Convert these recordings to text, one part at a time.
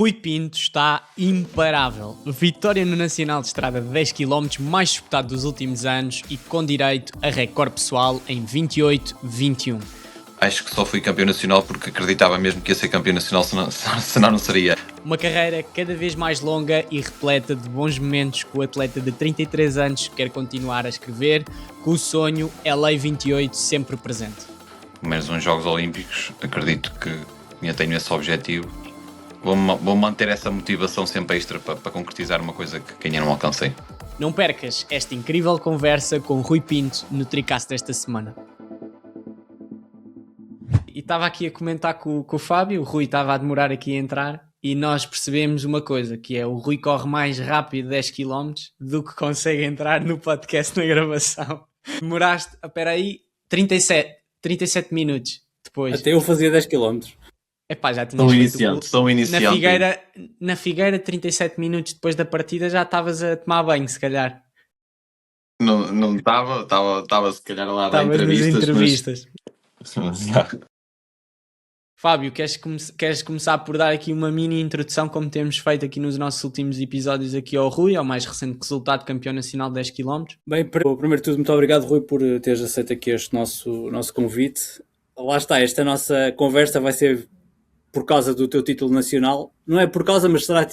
Rui Pinto está imparável. Vitória no Nacional de Estrada de 10 km mais disputado dos últimos anos e com direito a recorde pessoal em 28-21. Acho que só fui campeão nacional porque acreditava mesmo que ia ser campeão nacional, senão não seria. Uma carreira cada vez mais longa e repleta de bons momentos que o atleta de 33 anos quer continuar a escrever, com o sonho LA 28 sempre presente. Menos uns Jogos Olímpicos, acredito que ainda tenho esse objetivo. Vou manter essa motivação sempre extra para concretizar uma coisa que ainda não alcancei. Não percas esta incrível conversa com Rui Pinto no Tricast desta semana. E estava aqui a comentar com o Fábio, o Rui estava a demorar aqui a entrar e nós percebemos uma coisa, que é o Rui corre mais rápido 10 km do que consegue entrar no podcast na gravação. Demoraste, espera aí, 37 minutos depois. Até eu fazia 10 km. Epá, já tinhas São iniciante. Na Figueira, 37 minutos depois da partida já estavas a tomar banho, se calhar. Não estava se calhar lá a dar entrevistas. Mas... Fábio, queres começar por dar aqui uma mini introdução, como temos feito aqui nos nossos últimos episódios aqui ao Rui, ao mais recente resultado, campeão nacional de 10 km? Bem, primeiro de tudo, muito obrigado, Rui, por teres aceito aqui este nosso convite. Lá está, esta nossa conversa vai ser por causa do teu título nacional. Não é por causa, mas será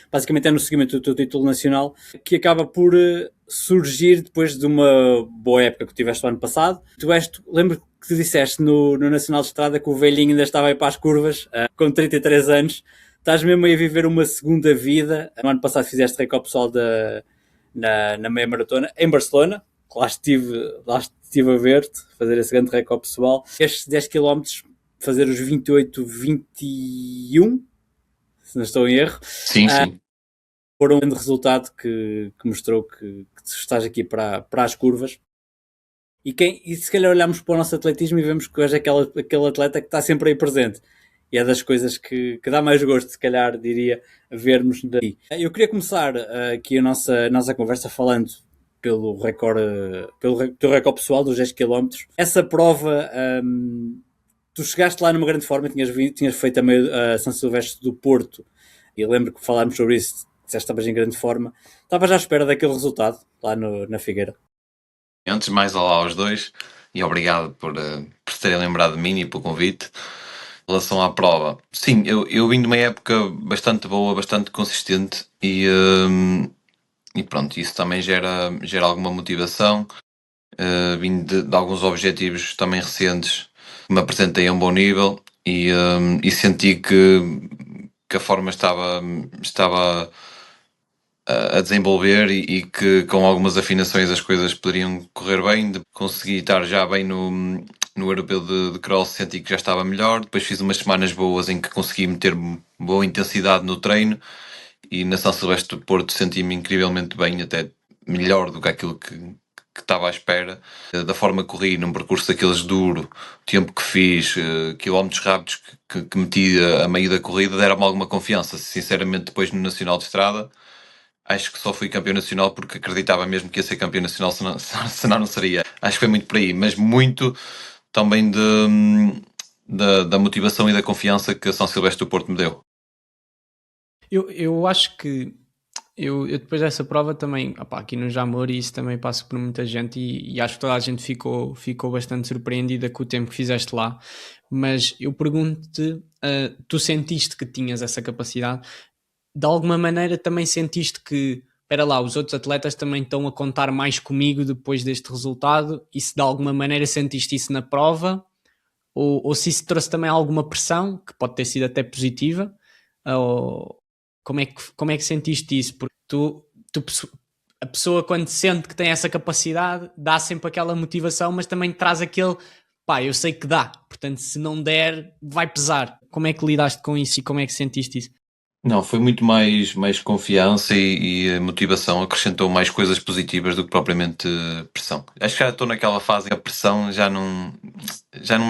basicamente é no seguimento do teu título nacional, que acaba por surgir depois de uma boa época que tiveste o ano passado. Lembro que tu disseste no Nacional de Estrada que o velhinho ainda estava aí para as curvas, com 33 anos. Estás mesmo aí a viver uma segunda vida. No ano passado fizeste recorde pessoal na meia maratona em Barcelona. Lá estive a ver-te fazer esse grande recorde pessoal. Estes 10 km, fazer os 28-21, se não estou em erro. Sim. Foram um grande resultado que mostrou que estás aqui para as curvas. E se calhar olhamos para o nosso atletismo e vemos que hoje é aquele atleta que está sempre aí presente. E é das coisas que dá mais gosto, se calhar, diria, vermos daí. Eu queria começar aqui a nossa conversa falando pelo teu recorde pessoal dos 10 km. Essa prova, tu chegaste lá numa grande forma, tinhas feito a São Silvestre do Porto, e lembro que falámos sobre isso, disseste que estavas em grande forma. Estavas à espera daquele resultado lá na Figueira? Antes de mais, olá aos dois e obrigado por se terem lembrado de mim e pelo convite. Em relação à prova, sim, eu vim de uma época bastante boa, bastante consistente e pronto, isso também gera alguma motivação. Vim de alguns objetivos também recentes, me apresentei a um bom nível e senti que a forma estava a desenvolver e que com algumas afinações as coisas poderiam correr bem. Consegui estar já bem no europeu de cross, senti que já estava melhor. Depois fiz umas semanas boas em que consegui meter boa intensidade no treino e na São Silvestre do Porto senti-me incrivelmente bem, até melhor do que aquilo que estava à espera. Da forma que corri, num percurso daqueles duro, o tempo que fiz, quilómetros rápidos que meti a meio da corrida, deram-me alguma confiança. Sinceramente, depois no Nacional de Estrada, acho que só fui campeão nacional porque acreditava mesmo que ia ser campeão nacional, senão não seria. Acho que foi muito por aí, mas muito também da motivação e da confiança que a São Silvestre do Porto me deu. Eu acho que eu depois dessa prova também, aqui no Jamor, e isso também passa por muita gente e acho que toda a gente ficou bastante surpreendida com o tempo que fizeste lá, mas eu pergunto-te, tu sentiste que tinhas essa capacidade? De alguma maneira também sentiste que, espera lá, os outros atletas também estão a contar mais comigo depois deste resultado, e se de alguma maneira sentiste isso na prova, ou se isso trouxe também alguma pressão, que pode ter sido até positiva, ou como é que sentiste isso? Porque a pessoa quando sente que tem essa capacidade, dá sempre aquela motivação, mas também traz aquele, eu sei que dá, portanto se não der, vai pesar. Como é que lidaste com isso e como é que sentiste isso? Não, foi muito mais confiança e a motivação acrescentou mais coisas positivas do que propriamente pressão. Acho que já estou naquela fase em que a pressão já não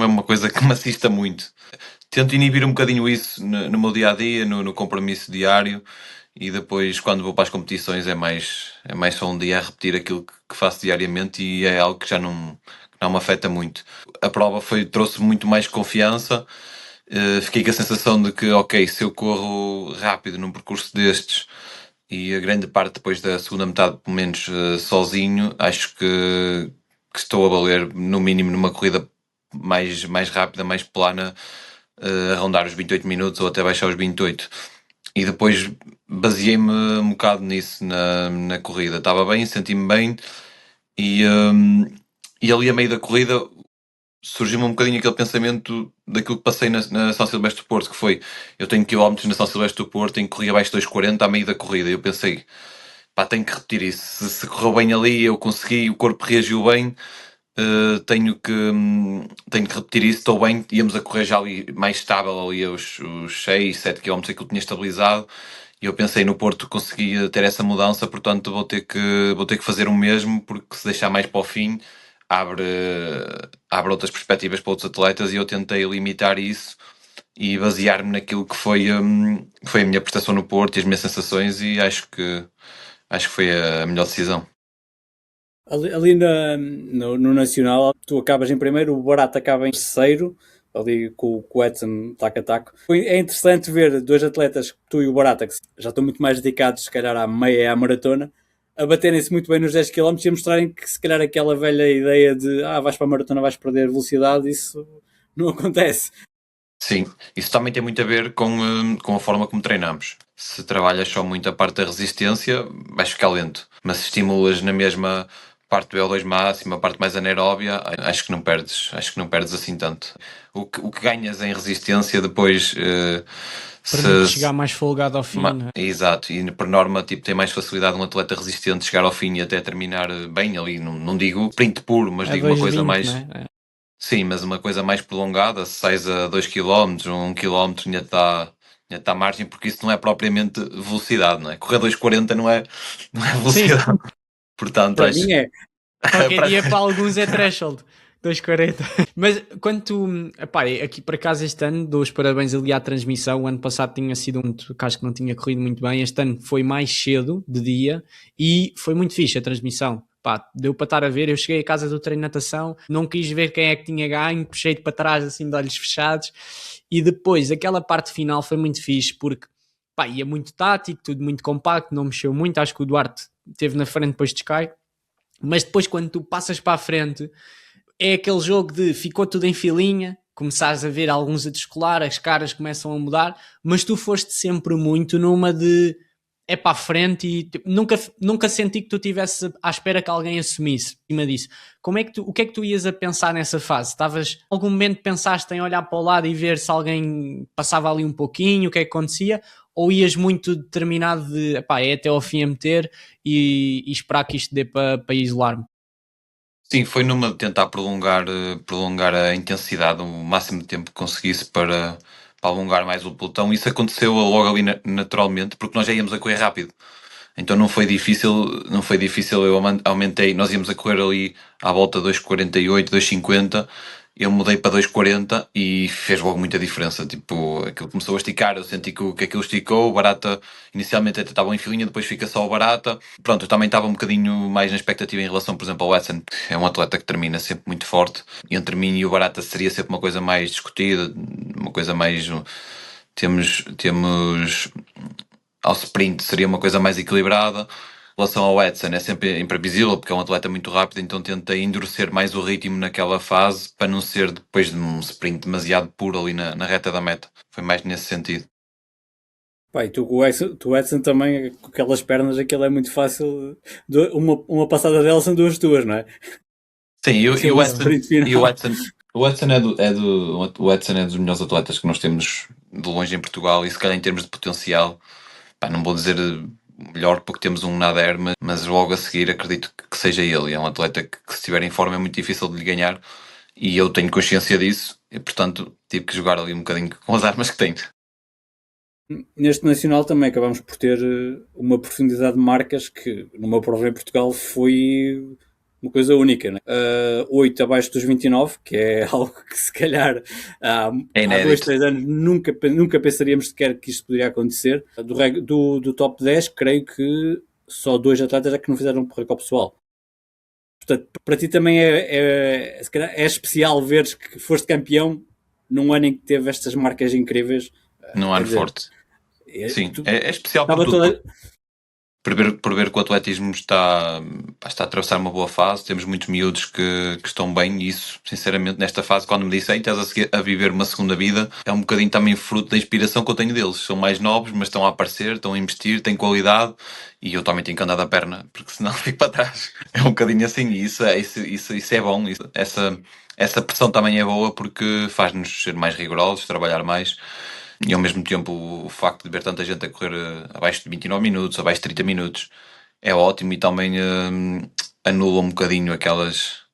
é uma coisa que me assista muito. Tento inibir um bocadinho isso no meu dia-a-dia, no compromisso diário, e depois quando vou para as competições é mais só um dia a repetir aquilo que faço diariamente e é algo que já não me afeta muito. A prova trouxe muito mais confiança. fiquei com a sensação de que, ok, se eu corro rápido num percurso destes e a grande parte depois da segunda metade, pelo menos sozinho, acho que estou a valer, no mínimo, numa corrida mais rápida, mais plana, a rondar os 28 minutos ou até baixar os 28. E depois baseei-me um bocado nisso na corrida. Estava bem, senti-me bem e ali a meio da corrida surgiu-me um bocadinho aquele pensamento daquilo que passei na São Silvestre do Porto, que foi, eu tenho quilómetros na São Silvestre do Porto em que corri abaixo de 2,40 a meio da corrida. E eu pensei, pá, tenho que repetir isso. Se correu bem ali, eu consegui, o corpo reagiu bem, tenho que repetir isso, estou bem. Íamos a correr já ali mais estável, ali os 6, 7 km que eu tinha estabilizado. E eu pensei no Porto conseguia ter essa mudança, portanto vou ter que fazer o mesmo, porque se deixar mais para o fim abre, abre outras perspectivas para outros atletas, e eu tentei limitar isso e basear-me naquilo que foi a minha prestação no Porto e as minhas sensações, e acho que foi a melhor decisão. Ali no Nacional, tu acabas em primeiro, o Barato acaba em terceiro, ali com o Edson taco a taco. É interessante ver dois atletas, tu e o Barata, que já estão muito mais dedicados, se calhar, à meia e à maratona, a baterem-se muito bem nos 10 km e a mostrarem que, se calhar, aquela velha ideia de vais para a maratona, vais perder velocidade, isso não acontece. Sim, isso também tem muito a ver com a forma como treinamos. Se trabalhas só muito a parte da resistência, vais ficar lento. Mas se estimulas na mesma parte do L2 máximo, a parte mais anaeróbia, acho que não perdes assim tanto. O que ganhas em resistência depois, Permite chegar mais folgado ao fim, né? Exato, e por norma tipo, tem mais facilidade um atleta resistente chegar ao fim e até terminar bem ali, não digo sprint puro, mas É digo uma coisa 2,20, mais... né? Sim, mas uma coisa mais prolongada, se sais a 2 km, 1 km, ainda está margem, porque isso não é propriamente velocidade, não é? Correr 2,40 não é Sim, velocidade. Portanto, Para acho mim é. qualquer dia para alguns é threshold. 2,40. Mas quando tu. Epá, aqui por acaso este ano dou os parabéns ali à transmissão. O ano passado tinha sido que acho que não tinha corrido muito bem. Este ano foi mais cedo de dia e foi muito fixe a transmissão. Pá, deu para estar a ver. Eu cheguei à casa do treino de natação, não quis ver quem é que tinha ganho, puxei-te para trás assim de olhos fechados. E depois aquela parte final foi muito fixe porque pá, ia muito tático, tudo muito compacto, não mexeu muito. Acho que o Duarte esteve na frente depois de Sky. Mas depois, quando tu passas para a frente, é aquele jogo de ficou tudo em filinha, começares a ver alguns a descolar, as caras começam a mudar, mas tu foste sempre muito numa de é para a frente e tipo, nunca senti que tu estivesse à espera que alguém assumisse cima disso. O que é que tu ias a pensar nessa fase? Estavas, algum momento pensaste em olhar para o lado e ver se alguém passava ali um pouquinho, o que é que acontecia? Ou ias muito determinado de epá, é até ao fim a meter e esperar que isto dê para isolar-me? sim, foi numa de tentar prolongar a intensidade o máximo de tempo que conseguisse para alongar mais o pelotão. Isso aconteceu logo ali naturalmente, porque nós já íamos a correr rápido. Então não foi difícil, eu aumentei, nós íamos a correr ali à volta de 2,48, 2,50, eu mudei para 2,40 e fez logo muita diferença, tipo, aquilo começou a esticar, eu senti que aquilo esticou, o Barata inicialmente até estava em filinha, depois fica só o Barata, pronto, eu também estava um bocadinho mais na expectativa em relação, por exemplo, ao Edson, que é um atleta que termina sempre muito forte, e entre mim e o Barata seria sempre uma coisa mais discutida, uma coisa mais... Temos ao sprint seria uma coisa mais equilibrada. Em relação ao Edson é sempre imprevisível porque é um atleta muito rápido, então tenta endurecer mais o ritmo naquela fase para não ser depois de um sprint demasiado puro ali na reta da meta. Foi mais nesse sentido. Pá, e tu, o Edson também, com aquelas pernas, aquilo é muito fácil. Uma passada delas são duas tuas, não é? Sim, Aquele sprint final. O Edson o Edson é dos melhores atletas que nós temos de longe em Portugal, e se calhar em termos de potencial, pá, não vou dizer melhor porque temos um Nader, mas logo a seguir acredito que seja ele. É um atleta que se estiver em forma é muito difícil de lhe ganhar, e eu tenho consciência disso e portanto tive que jogar ali um bocadinho com as armas que tenho. Neste Nacional também acabamos por ter uma profundidade de marcas que, numa prova em Portugal, foi uma coisa única. Né? 8 abaixo dos 29, que é algo que se calhar há 2, 3 anos nunca pensaríamos sequer que isto poderia acontecer. Do top 10, creio que só 2 atletas é que não fizeram um recorde pessoal. Portanto, para ti também se calhar é especial veres que foste campeão num ano em que teve estas marcas incríveis. Num ano forte. Sim, é especial por tudo. Toda... Por ver que o atletismo está a atravessar uma boa fase, temos muitos miúdos que estão bem, e isso, sinceramente, nesta fase, quando me disse, estás a viver uma segunda vida, é um bocadinho também fruto da inspiração que eu tenho deles. São mais novos, mas estão a aparecer, estão a investir, têm qualidade, e eu também tenho que andar da perna, porque senão fico para trás. É um bocadinho assim, e isso é bom, essa pressão também é boa, porque faz-nos ser mais rigorosos, trabalhar mais. E ao mesmo tempo o facto de ver tanta gente a correr abaixo de 29 minutos, abaixo de 30 minutos, é ótimo, e também anula um bocadinho aquelas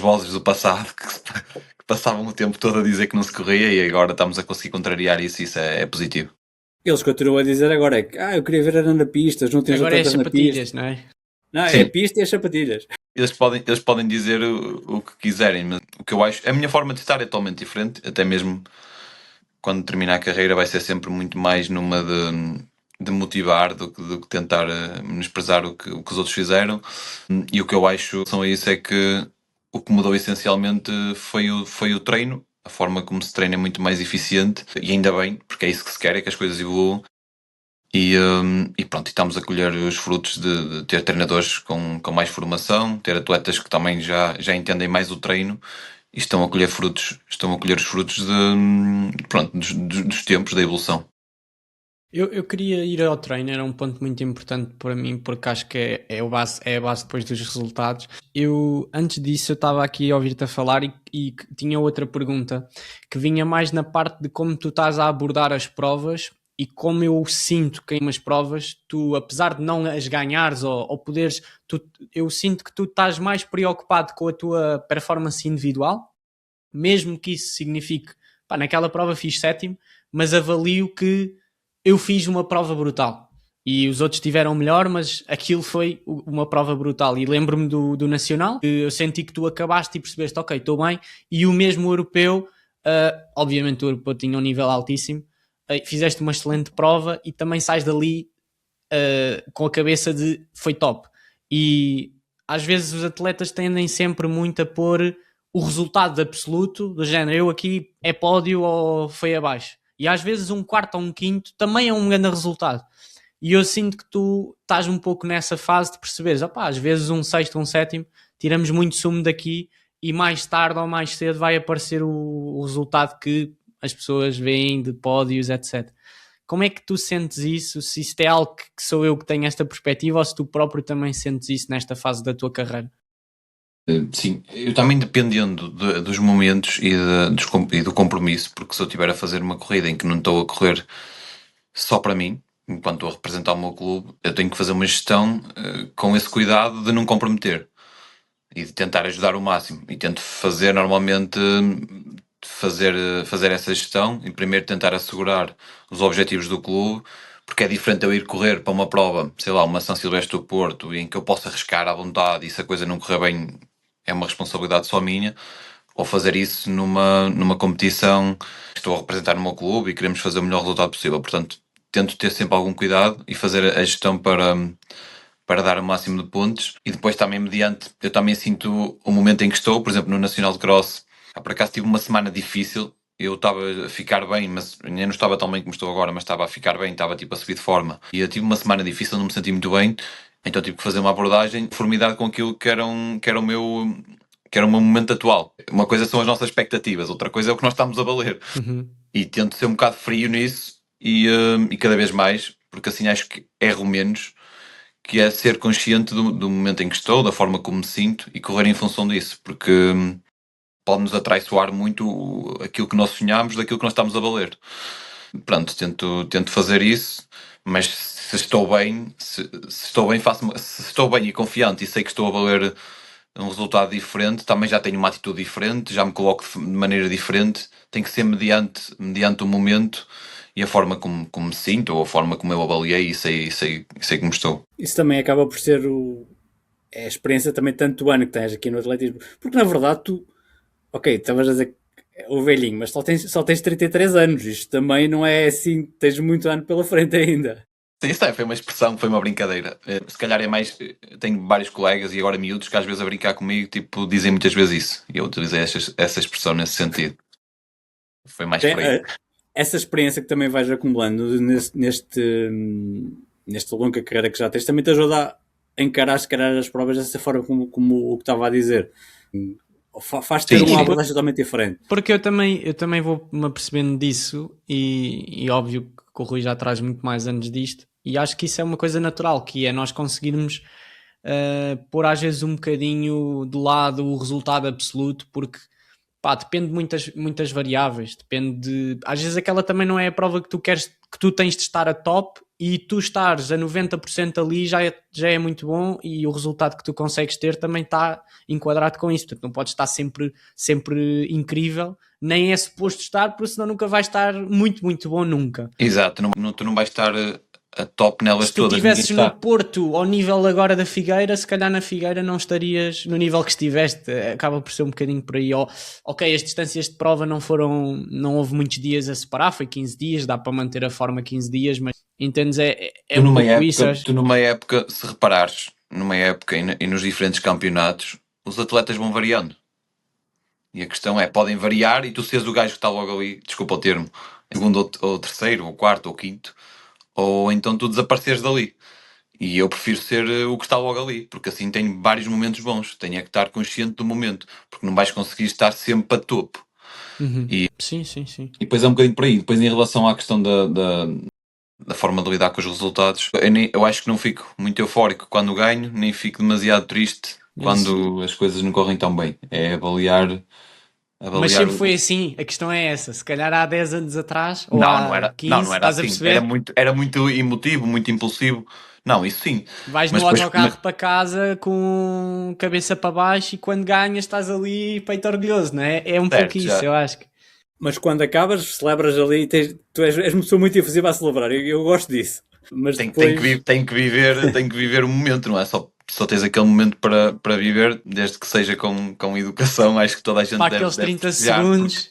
vozes do passado que passavam o tempo todo a dizer que não se corria, e agora estamos a conseguir contrariar isso, e isso é positivo. Eles continuam a dizer agora eu queria ver a na pistas, não tens agora atletas é na sapatilhas, pista. não é? Não, Sim. é a pista e as sapatilhas. Eles podem dizer o que quiserem, mas o que eu acho, a minha forma de estar é totalmente diferente, até mesmo quando terminar a carreira vai ser sempre muito mais numa de motivar do que tentar menosprezar o que os outros fizeram. E o que eu acho são isso é que o que mudou essencialmente foi o treino. A forma como se treina é muito mais eficiente, e ainda bem, porque é isso que se quer, é que as coisas evoluam. E pronto, estamos a colher os frutos de ter treinadores com mais formação, ter atletas que também já entendem mais o treino, e estão a colher os frutos pronto, dos tempos, da evolução. Eu queria ir ao treino, era um ponto muito importante para mim, porque acho que é a base depois dos resultados. Antes disso, eu estava aqui a ouvir-te a falar e tinha outra pergunta, que vinha mais na parte de como tu estás a abordar as provas, e como eu sinto que em umas provas, tu, apesar de não as ganhares ou poderes, eu sinto que tu estás mais preocupado com a tua performance individual, mesmo que isso signifique, pá, naquela prova fiz sétimo, mas avalio que eu fiz uma prova brutal e os outros tiveram melhor, mas aquilo foi uma prova brutal. E lembro-me do Nacional, que eu senti que tu acabaste e percebeste, ok, estou bem, e o mesmo europeu, obviamente o europeu tinha um nível altíssimo, fizeste uma excelente prova e também sais dali com a cabeça de foi top. E às vezes os atletas tendem sempre muito a pôr o resultado absoluto, do género, eu aqui é pódio ou foi abaixo. E às vezes um quarto ou um quinto também é um grande resultado. E eu sinto que tu estás um pouco nessa fase de perceberes, opá, às vezes um sexto ou um sétimo, tiramos muito sumo daqui e mais tarde ou mais cedo vai aparecer o resultado que as pessoas veem de pódios, etc. Como é que tu sentes isso? Se isto é algo que sou eu que tenho esta perspectiva, ou se tu próprio também sentes isso nesta fase da tua carreira? Sim, eu também, dependendo dos momentos e do compromisso, porque se eu estiver a fazer uma corrida em que não estou a correr só para mim, enquanto estou a representar o meu clube, eu tenho que fazer uma gestão com esse cuidado de não comprometer e de tentar ajudar o máximo. E tento fazer normalmente fazer essa gestão e primeiro tentar assegurar os objetivos do clube, porque é diferente eu ir correr para uma prova, sei lá, uma São Silvestre do Porto, em que eu posso arriscar à vontade, e se a coisa não correr bem é uma responsabilidade só minha, ou fazer isso numa competição, estou a representar o meu clube e queremos fazer o melhor resultado possível. Portanto, tento ter sempre algum cuidado e fazer a gestão para dar o máximo de pontos. E depois também eu também sinto o momento em que estou, por exemplo, no Nacional de Cross, por acaso tive uma semana difícil, eu estava a ficar bem, mas ainda não estava tão bem como estou agora, mas estava a ficar bem, estava tipo a subir de forma. E eu tive uma semana difícil, não me senti muito bem, então tive que fazer uma abordagem de conformidade com aquilo que era o meu momento atual. Uma coisa são as nossas expectativas, outra coisa é o que nós estamos a valer. Uhum. E tento ser um bocado frio nisso e cada vez mais, porque assim acho que erro menos, que é ser consciente do momento em que estou, da forma como me sinto, e correr em função disso, porque pode-nos atraiçoar muito aquilo que nós sonhamos daquilo que nós estamos a valer. Pronto, tento fazer isso, mas se estou bem, se estou bem e confiante e sei que estou a valer um resultado diferente, também já tenho uma atitude diferente, já me coloco de maneira diferente, tem que ser mediante o momento e a forma como me sinto, ou a forma como eu avaliei e sei como estou. Isso também acaba por ser a experiência também tanto do ano que tens aqui no atletismo, porque na verdade tu, ok, estavas a dizer o velhinho, mas só tens 33 anos, isto também não é assim, tens muito ano pela frente ainda. Sim, isso foi uma expressão, foi uma brincadeira. Se calhar é mais. Tenho vários colegas e agora miúdos que às vezes a brincar comigo, tipo, dizem muitas vezes isso. E eu utilizei essa expressão nesse sentido. Foi mais por aí. Essa experiência que também vais acumulando neste longa carreira que já tens, também te ajuda a encarar, se calhar, as provas dessa forma como o que estava a dizer. Faz ter uma abordagem totalmente diferente. Porque eu também vou-me apercebendo disso e óbvio que o Rui já traz muito mais anos disto e acho que isso é uma coisa natural, que é nós conseguirmos pôr às vezes um bocadinho de lado o resultado absoluto, porque depende de muitas variáveis, às vezes aquela também não é a prova que tu tens de estar a top, e tu estares a 90% ali já é muito bom, e o resultado que tu consegues ter também está enquadrado com isso. Portanto, não podes estar sempre incrível, nem é suposto estar, porque senão nunca vais estar muito, muito bom nunca. Exato, tu não vais estar a top nelas todas. Se tu estivesses no Porto ao nível agora da Figueira, se calhar na Figueira não estarias no nível que estiveste. Acaba por ser um bocadinho por aí. Ok, as distâncias de prova não houve muitos dias a separar, foi 15 dias, dá para manter a forma 15 dias, mas entendes, é um pouco isso. Tu numa época, se reparares, numa época e nos diferentes campeonatos, os atletas vão variando. E a questão é, podem variar e tu seres o gajo que está logo ali, desculpa o termo, segundo ou terceiro, ou quarto, ou quinto, ou então tu desapareceres dali. E eu prefiro ser o que está logo ali, porque assim tenho vários momentos bons. Tenho é que estar consciente do momento, porque não vais conseguir estar sempre a topo. Sim. E depois é um bocadinho por aí. Depois em relação à questão da forma de lidar com os resultados, eu acho que não fico muito eufórico quando ganho, nem fico demasiado triste quando as coisas não correm tão bem. É avaliar. Mas sempre foi assim, a questão é essa. Se calhar há 10 anos atrás, ou não era 15, não era estás assim. a perceber? Era muito emotivo, muito impulsivo. Não, isso sim. Vais no autocarro para casa com cabeça para baixo e quando ganhas estás ali peito orgulhoso, não é? É um pouco isso, eu acho que. Mas quando acabas, celebras ali, tu és uma pessoa muito efusiva a celebrar, eu gosto disso. Mas tem que viver o momento, não é? Só tens aquele momento para viver, desde que seja com educação. Acho que toda a gente para aqueles 30 segundos,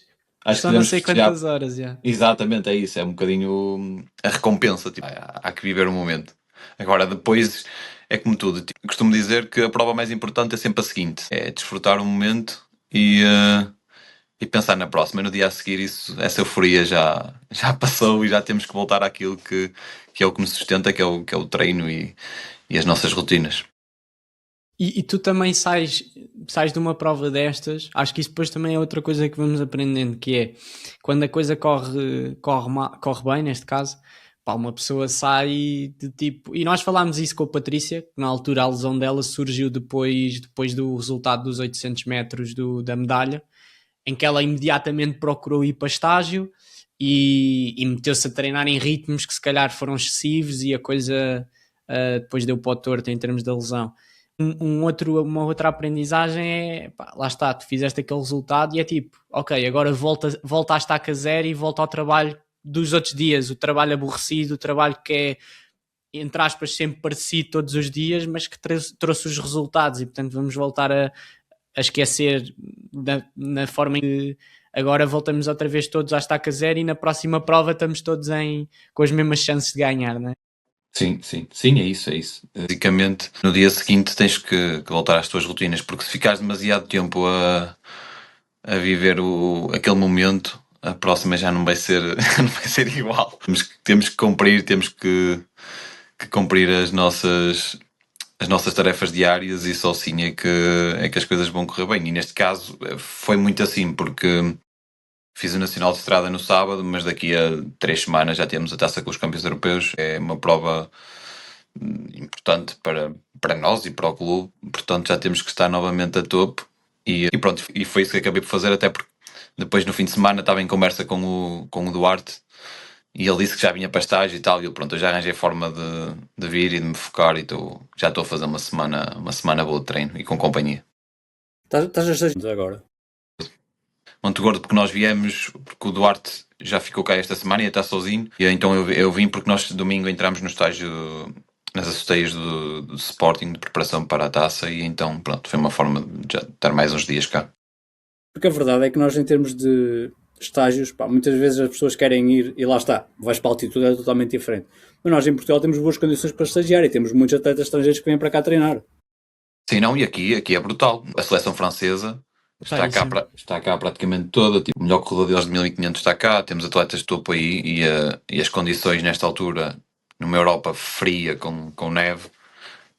só não sei quantas horas já. Exatamente, é isso, é um bocadinho a recompensa, tipo, há que viver o momento. Agora, depois, é como tudo, costumo dizer que a prova mais importante é sempre a seguinte, é desfrutar o momento e pensar na próxima. E no dia a seguir essa euforia já passou e já temos que voltar àquilo que é o que nos sustenta, que é o treino e as nossas rotinas. E tu também sais de uma prova destas, acho que isso depois também é outra coisa que vamos aprendendo, que é quando a coisa corre bem, neste caso, uma pessoa sai de tipo... E nós falámos isso com a Patrícia, que na altura a lesão dela surgiu depois do resultado dos 800 metros da medalha, em que ela imediatamente procurou ir para estágio e meteu-se a treinar em ritmos que se calhar foram excessivos e a coisa depois deu para o torto em termos da lesão. Uma outra aprendizagem é, lá está, tu fizeste aquele resultado e é tipo, ok, agora volta à estaca zero e volta ao trabalho dos outros dias, o trabalho aborrecido, o trabalho que é, entre aspas, sempre parecido todos os dias, mas que trouxe os resultados, e portanto vamos voltar a esquecer na forma em que agora voltamos outra vez todos à estaca zero e na próxima prova estamos todos com as mesmas chances de ganhar, não é? Sim, é isso. Basicamente, no dia seguinte tens que voltar às tuas rotinas, porque se ficares demasiado tempo a viver aquele momento, a próxima já não vai ser, não vai ser igual. Temos que cumprir as nossas tarefas diárias, e só assim é que as coisas vão correr bem. E neste caso foi muito assim, porque fiz o Nacional de Estrada no sábado, mas daqui a 3 semanas já temos a Taça com os Campeões Europeus. É uma prova importante para nós e para o clube, portanto já temos que estar novamente a topo. E pronto, e foi isso que acabei por fazer, até porque depois no fim de semana estava em conversa com o Duarte e ele disse que já vinha para estágio e tal, e eu já arranjei forma de vir e de me focar, e já estou a fazer uma semana boa de treino e com companhia. Estás a estar agora? Monte Gordo, porque nós viemos, porque o Duarte já ficou cá esta semana e está sozinho, e então eu vim porque nós domingo entramos no estágio nas assisteias do Sporting de preparação para a taça, e então pronto, foi uma forma de já estar mais uns dias cá. Porque a verdade é que nós, em termos de estágios, muitas vezes as pessoas querem ir e lá está, vais para a altitude, é totalmente diferente. Mas nós em Portugal temos boas condições para estagiar e temos muitos atletas estrangeiros que vêm para cá treinar. Sim, não, e aqui é brutal. A seleção francesa Está cá praticamente toda. Tipo, o melhor corredor deles de 1500 está cá. Temos atletas de topo aí e as condições nesta altura, numa Europa fria com neve,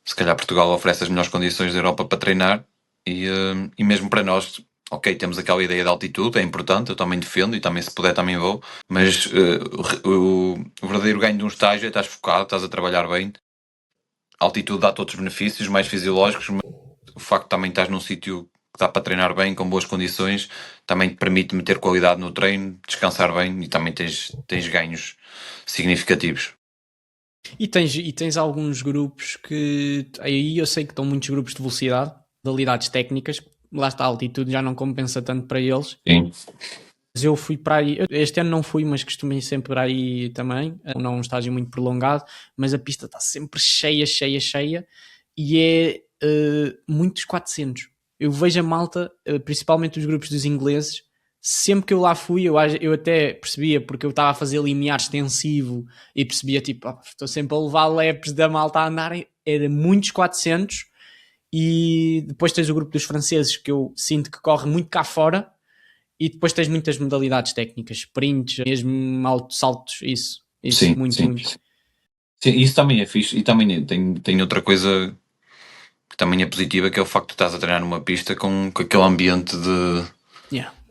se calhar Portugal oferece as melhores condições da Europa para treinar e mesmo para nós, ok, temos aquela ideia de altitude, é importante, eu também defendo e também se puder também vou, mas o verdadeiro ganho de um estágio é estás focado, estás a trabalhar bem. A altitude dá todos os benefícios mais fisiológicos, mas o facto de também estás num sítio que dá para treinar bem, com boas condições, também te permite meter qualidade no treino, descansar bem e também tens ganhos significativos. E tens alguns grupos que aí eu sei que estão muitos grupos de velocidade, modalidades técnicas, lá está, a altitude já não compensa tanto para eles. Sim. Mas eu fui para aí, este ano não fui, mas costumo ir sempre para aí também, não é um estágio muito prolongado, mas a pista está sempre cheia e é muitos 400. Eu vejo a malta, principalmente os grupos dos ingleses, sempre que eu lá fui, eu até percebia, porque eu estava a fazer limiar extensivo e percebia tipo, estou sempre a levar laps da malta a andarem, era muitos 400. E depois tens o grupo dos franceses, que eu sinto que corre muito cá fora, e depois tens muitas modalidades técnicas, sprints, mesmo altos saltos, isso Sim, muito. Sim, isso também é fixe. E também tem outra coisa que também é positiva, que é o facto de estás a treinar numa pista com aquele ambiente de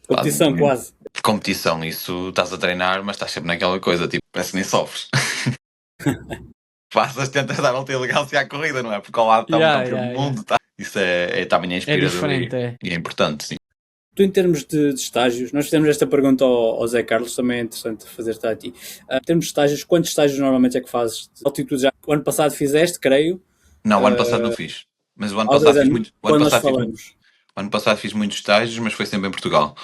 competição quase. De competição. Isso estás a treinar, mas estás sempre naquela coisa, tipo, parece que nem sofres. Passas, tentas dar volta elegância à corrida, não é? Porque ao lado está um campeão do mundo. Tá? Isso também é inspirador diferente, e é importante, sim. Tu, em termos de estágios, nós fizemos esta pergunta ao Zé Carlos, também é interessante fazer-te a ti. Em termos de estágios, quantos estágios normalmente é que fazes? De altitude já? O ano passado fizeste, creio. Não, o ano passado não fiz. Mas o ano passado fiz muito. O ano passado fiz muitos estágios, mas foi sempre em Portugal.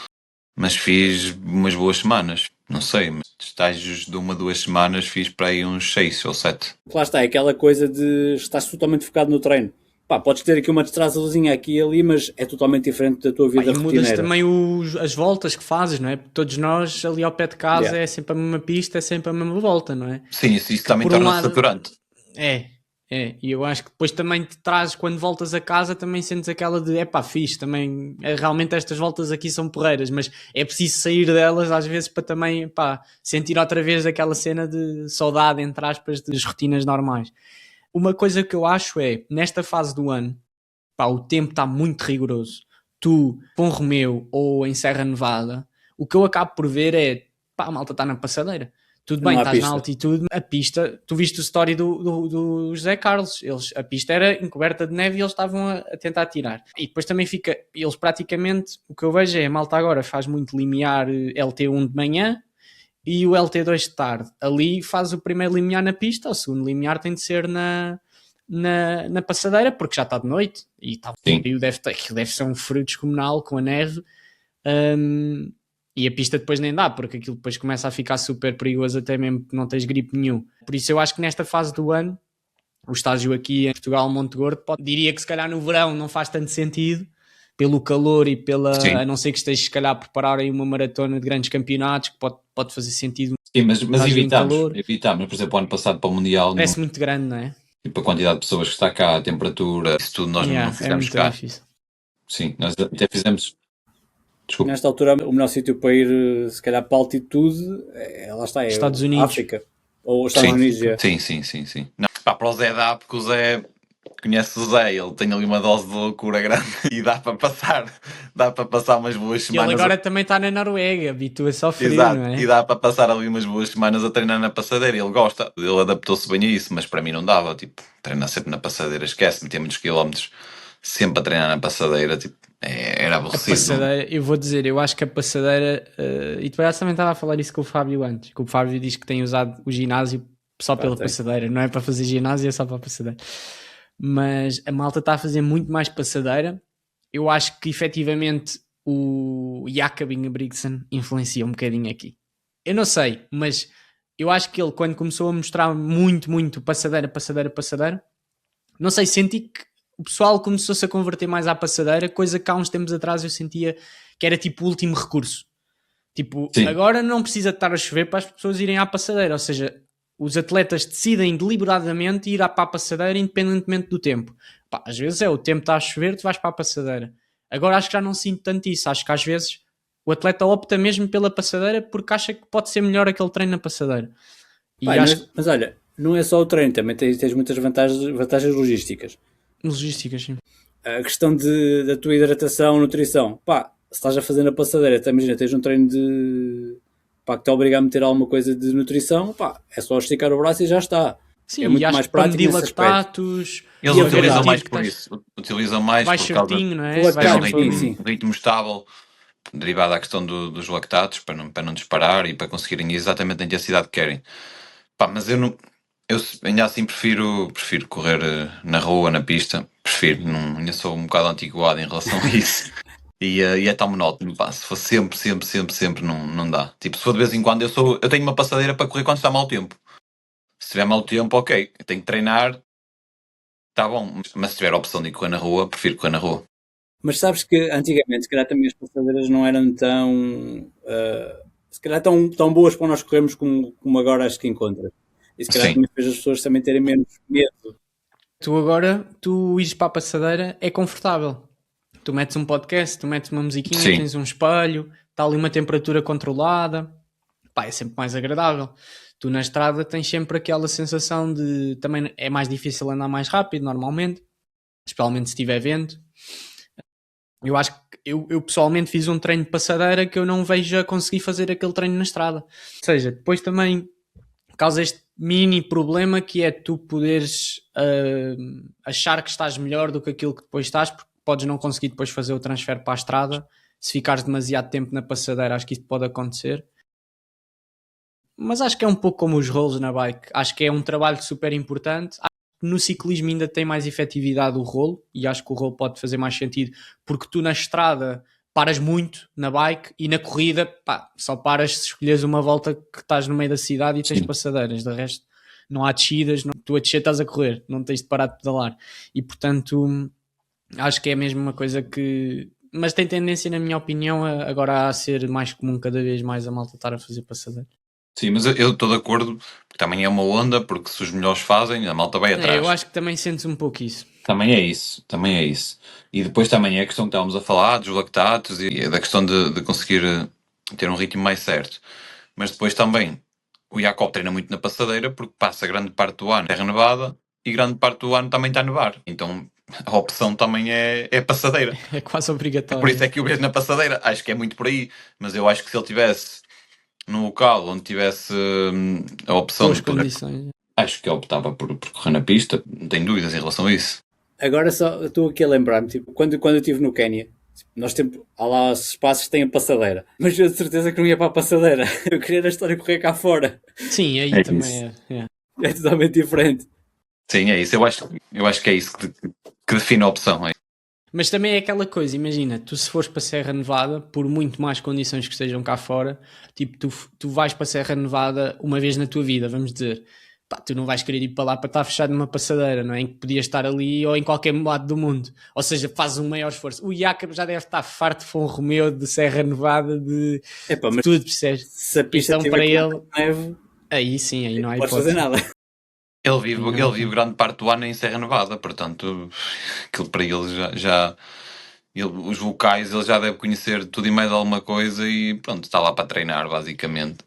Mas fiz umas boas semanas. Não sei, mas estágios de 1-2 semanas fiz para aí uns 6 ou 7. Lá está, é aquela coisa de estás totalmente focado no treino. Pá, podes ter aqui uma destraçãozinha aqui e ali, mas é totalmente diferente da tua vida rotineira. E mudas também as voltas que fazes, não é? Porque todos nós ali ao pé de casa é sempre a mesma pista, é sempre a mesma volta, não é? Sim, isso também torna-se saturante. É, e eu acho que depois também te traz, quando voltas a casa, também sentes aquela de, fixe, também, realmente estas voltas aqui são porreiras, mas é preciso sair delas às vezes para também, sentir outra vez aquela cena de saudade, entre aspas, das rotinas normais. Uma coisa que eu acho é, nesta fase do ano, o tempo está muito rigoroso. Tu, com Romeu ou em Serra Nevada, o que eu acabo por ver é, a malta está na passadeira. Tudo bem, estás na altitude, a pista, tu viste a história do José Carlos, a pista era encoberta de neve e eles estavam a tentar tirar. E depois também fica, eles praticamente, o que eu vejo é, a malta agora faz muito limiar LT1 de manhã e o LT2 de tarde. Ali faz o primeiro limiar na pista, o segundo limiar tem de ser na passadeira, porque já está de noite e deve ser um frio descomunal com a neve. E a pista depois nem dá, porque aquilo depois começa a ficar super perigoso, até mesmo que não tens gripe nenhum. Por isso eu acho que nesta fase do ano, o estágio aqui em Portugal, Monte Gordo, diria que se calhar no verão não faz tanto sentido, pelo calor e a não ser que estejas se calhar a preparar aí uma maratona de grandes campeonatos, que pode fazer sentido. Sim, mas evitamos, por exemplo, o ano passado para o Mundial... Parece muito grande, não é? Tipo, a quantidade de pessoas que está cá, a temperatura, isso tudo nós não fizemos cá. Difícil. Sim, nós até fizemos... Desculpa. Nesta altura, o melhor sítio para ir, se calhar, para a altitude, lá está, Estados Unidos. África. Ou Estados Unidos, Sim. Não, para o Zé dá, porque o Zé conhece o Zé, ele tem ali uma dose de loucura grande e dá para passar umas boas semanas. E ele agora também está na Noruega, habitua-se ao frio, exato, não é? E dá para passar ali umas boas semanas a treinar na passadeira, ele gosta, ele adaptou-se bem a isso, mas para mim não dava, tipo, treinar sempre na passadeira, esquece-me, tem muitos quilómetros sempre a treinar na passadeira, tipo, era aborrecido. A passadeira, eu vou dizer, eu acho que a passadeira, e tu também estava a falar isso com o Fábio antes, que o Fábio diz que tem usado o ginásio só pela passadeira, não é para fazer ginásio, é só para a passadeira. Mas a malta está a fazer muito mais passadeira. Eu acho que efetivamente o Jakob Ingebrigtsen influencia um bocadinho aqui. Eu não sei, mas eu acho que ele, quando começou a mostrar muito passadeira, não sei, senti que o pessoal começou-se a converter mais à passadeira, coisa que há uns tempos atrás eu sentia que era tipo o último recurso. Tipo, sim, agora não precisa de estar a chover para as pessoas irem à passadeira, ou seja, os atletas decidem deliberadamente ir para a passadeira independentemente do tempo. Às vezes o tempo está a chover, tu vais para a passadeira. Agora acho que já não sinto tanto isso. Acho que às vezes o atleta opta mesmo pela passadeira porque acha que pode ser melhor aquele treino na passadeira. E Pá, mas olha, não é só o treino, também tens muitas vantagens logísticas. Logísticas, sim. A questão da tua hidratação, nutrição. Pá, se estás a fazer na passadeira, imagina, tens um treino pá, que te obriga a meter alguma coisa de nutrição, pá, é só esticar o braço e já está. Sim, é muito e acho mais que para prático medir nesse aspecto. lactatos... Eles E a utilizam verdade mais que por estás- isso. Utilizam mais Vais por causa certinho, não é? do Vais lactato, sempre- sim. um ritmo estável, derivado da questão dos lactatos, para não disparar e para conseguirem exatamente a intensidade que querem. Pá, mas eu ainda assim prefiro correr na rua, na pista. Prefiro, não, ainda sou um bocado antiquado em relação a isso. E é tão monótono, pá. Se for sempre, não dá. Tipo, se for de vez em quando, eu tenho uma passadeira para correr quando está mau tempo. Se tiver mau tempo, ok, eu tenho que treinar, tá bom. Mas se tiver a opção de ir correr na rua, prefiro correr na rua. Mas sabes que antigamente, se calhar também as passadeiras não eram se calhar tão boas para nós corrermos como agora as que encontras. E se calhar Sim. também fez as pessoas também terem menos medo. Tu ires para a passadeira é confortável. Tu metes um podcast, tu metes uma musiquinha, Sim. tens um espelho, está ali uma temperatura controlada. Pá, é sempre mais agradável. Tu na estrada tens sempre aquela sensação de... Também é mais difícil andar mais rápido, normalmente. Especialmente se tiver vento. Eu acho que eu pessoalmente fiz um treino de passadeira que eu não vejo a conseguir fazer aquele treino na estrada. Ou seja, depois também causa este mini problema que é tu poderes achar que estás melhor do que aquilo que depois estás, porque podes não conseguir depois fazer o transfer para a estrada. Se ficares demasiado tempo na passadeira, acho que isso pode acontecer. Mas acho que é um pouco como os rolls na bike. Acho que é um trabalho super importante. Acho que no ciclismo ainda tem mais efetividade o rolo, e acho que o rolo pode fazer mais sentido, porque tu na estrada paras muito na bike e na corrida, pá, só paras se escolheres uma volta que estás no meio da cidade e tens Sim. passadeiras. De resto, não há descidas, tu a descer estás a correr, não tens de parar de pedalar. E portanto, acho que é mesmo uma coisa que... Mas tem tendência, na minha opinião, agora a ser mais comum cada vez mais a malta estar a fazer passadeiras. Sim, mas eu estou de acordo, porque também é uma onda, porque se os melhores fazem, a malta vai atrás. Eu acho que também sentes um pouco isso. Também é isso. E depois também é a questão que estávamos a falar dos lactatos e da questão de conseguir ter um ritmo mais certo. Mas depois também o Jacob treina muito na passadeira porque passa grande parte do ano em terra nevada e grande parte do ano também está a nevar. Então a opção também é passadeira. É quase Por obrigatório. isso é que o vejo na passadeira. Acho que é muito por aí. Mas eu acho que se ele tivesse num local onde tivesse a opção Boas de poder, condições. acho que ele optava por correr na pista. Não tenho dúvidas em relação a isso. Agora só estou aqui a lembrar-me, tipo, quando eu estive no Quénia, nós temos, há lá os espaços que têm a passadeira, mas eu de certeza que não ia para a passadeira. Eu queria a história correr cá fora. Sim, aí É também isso. é. É totalmente diferente. Sim, é isso. Eu acho que é isso que define a opção. É. Mas também é aquela coisa, imagina, tu se fores para a Serra Nevada, por muito mais condições que estejam cá fora, tipo, tu vais para a Serra Nevada uma vez na tua vida, vamos dizer. Pá, tu não vais querer ir para lá para estar fechado numa passadeira, não é? Em que podias estar ali ou em qualquer lado do mundo. Ou seja, fazes um maior esforço. O Jacob já deve estar farto de Fon Romeu, de Serra Nevada, de Mas tudo, percebes? se a pista Então, tiver para com ele, neve, aí sim, aí não há não podes fazer hipótese. nada. Ele vive grande parte do ano em Serra Nevada, portanto, aquilo para ele os locais ele já deve conhecer tudo e mais alguma coisa e pronto, está lá para treinar, basicamente.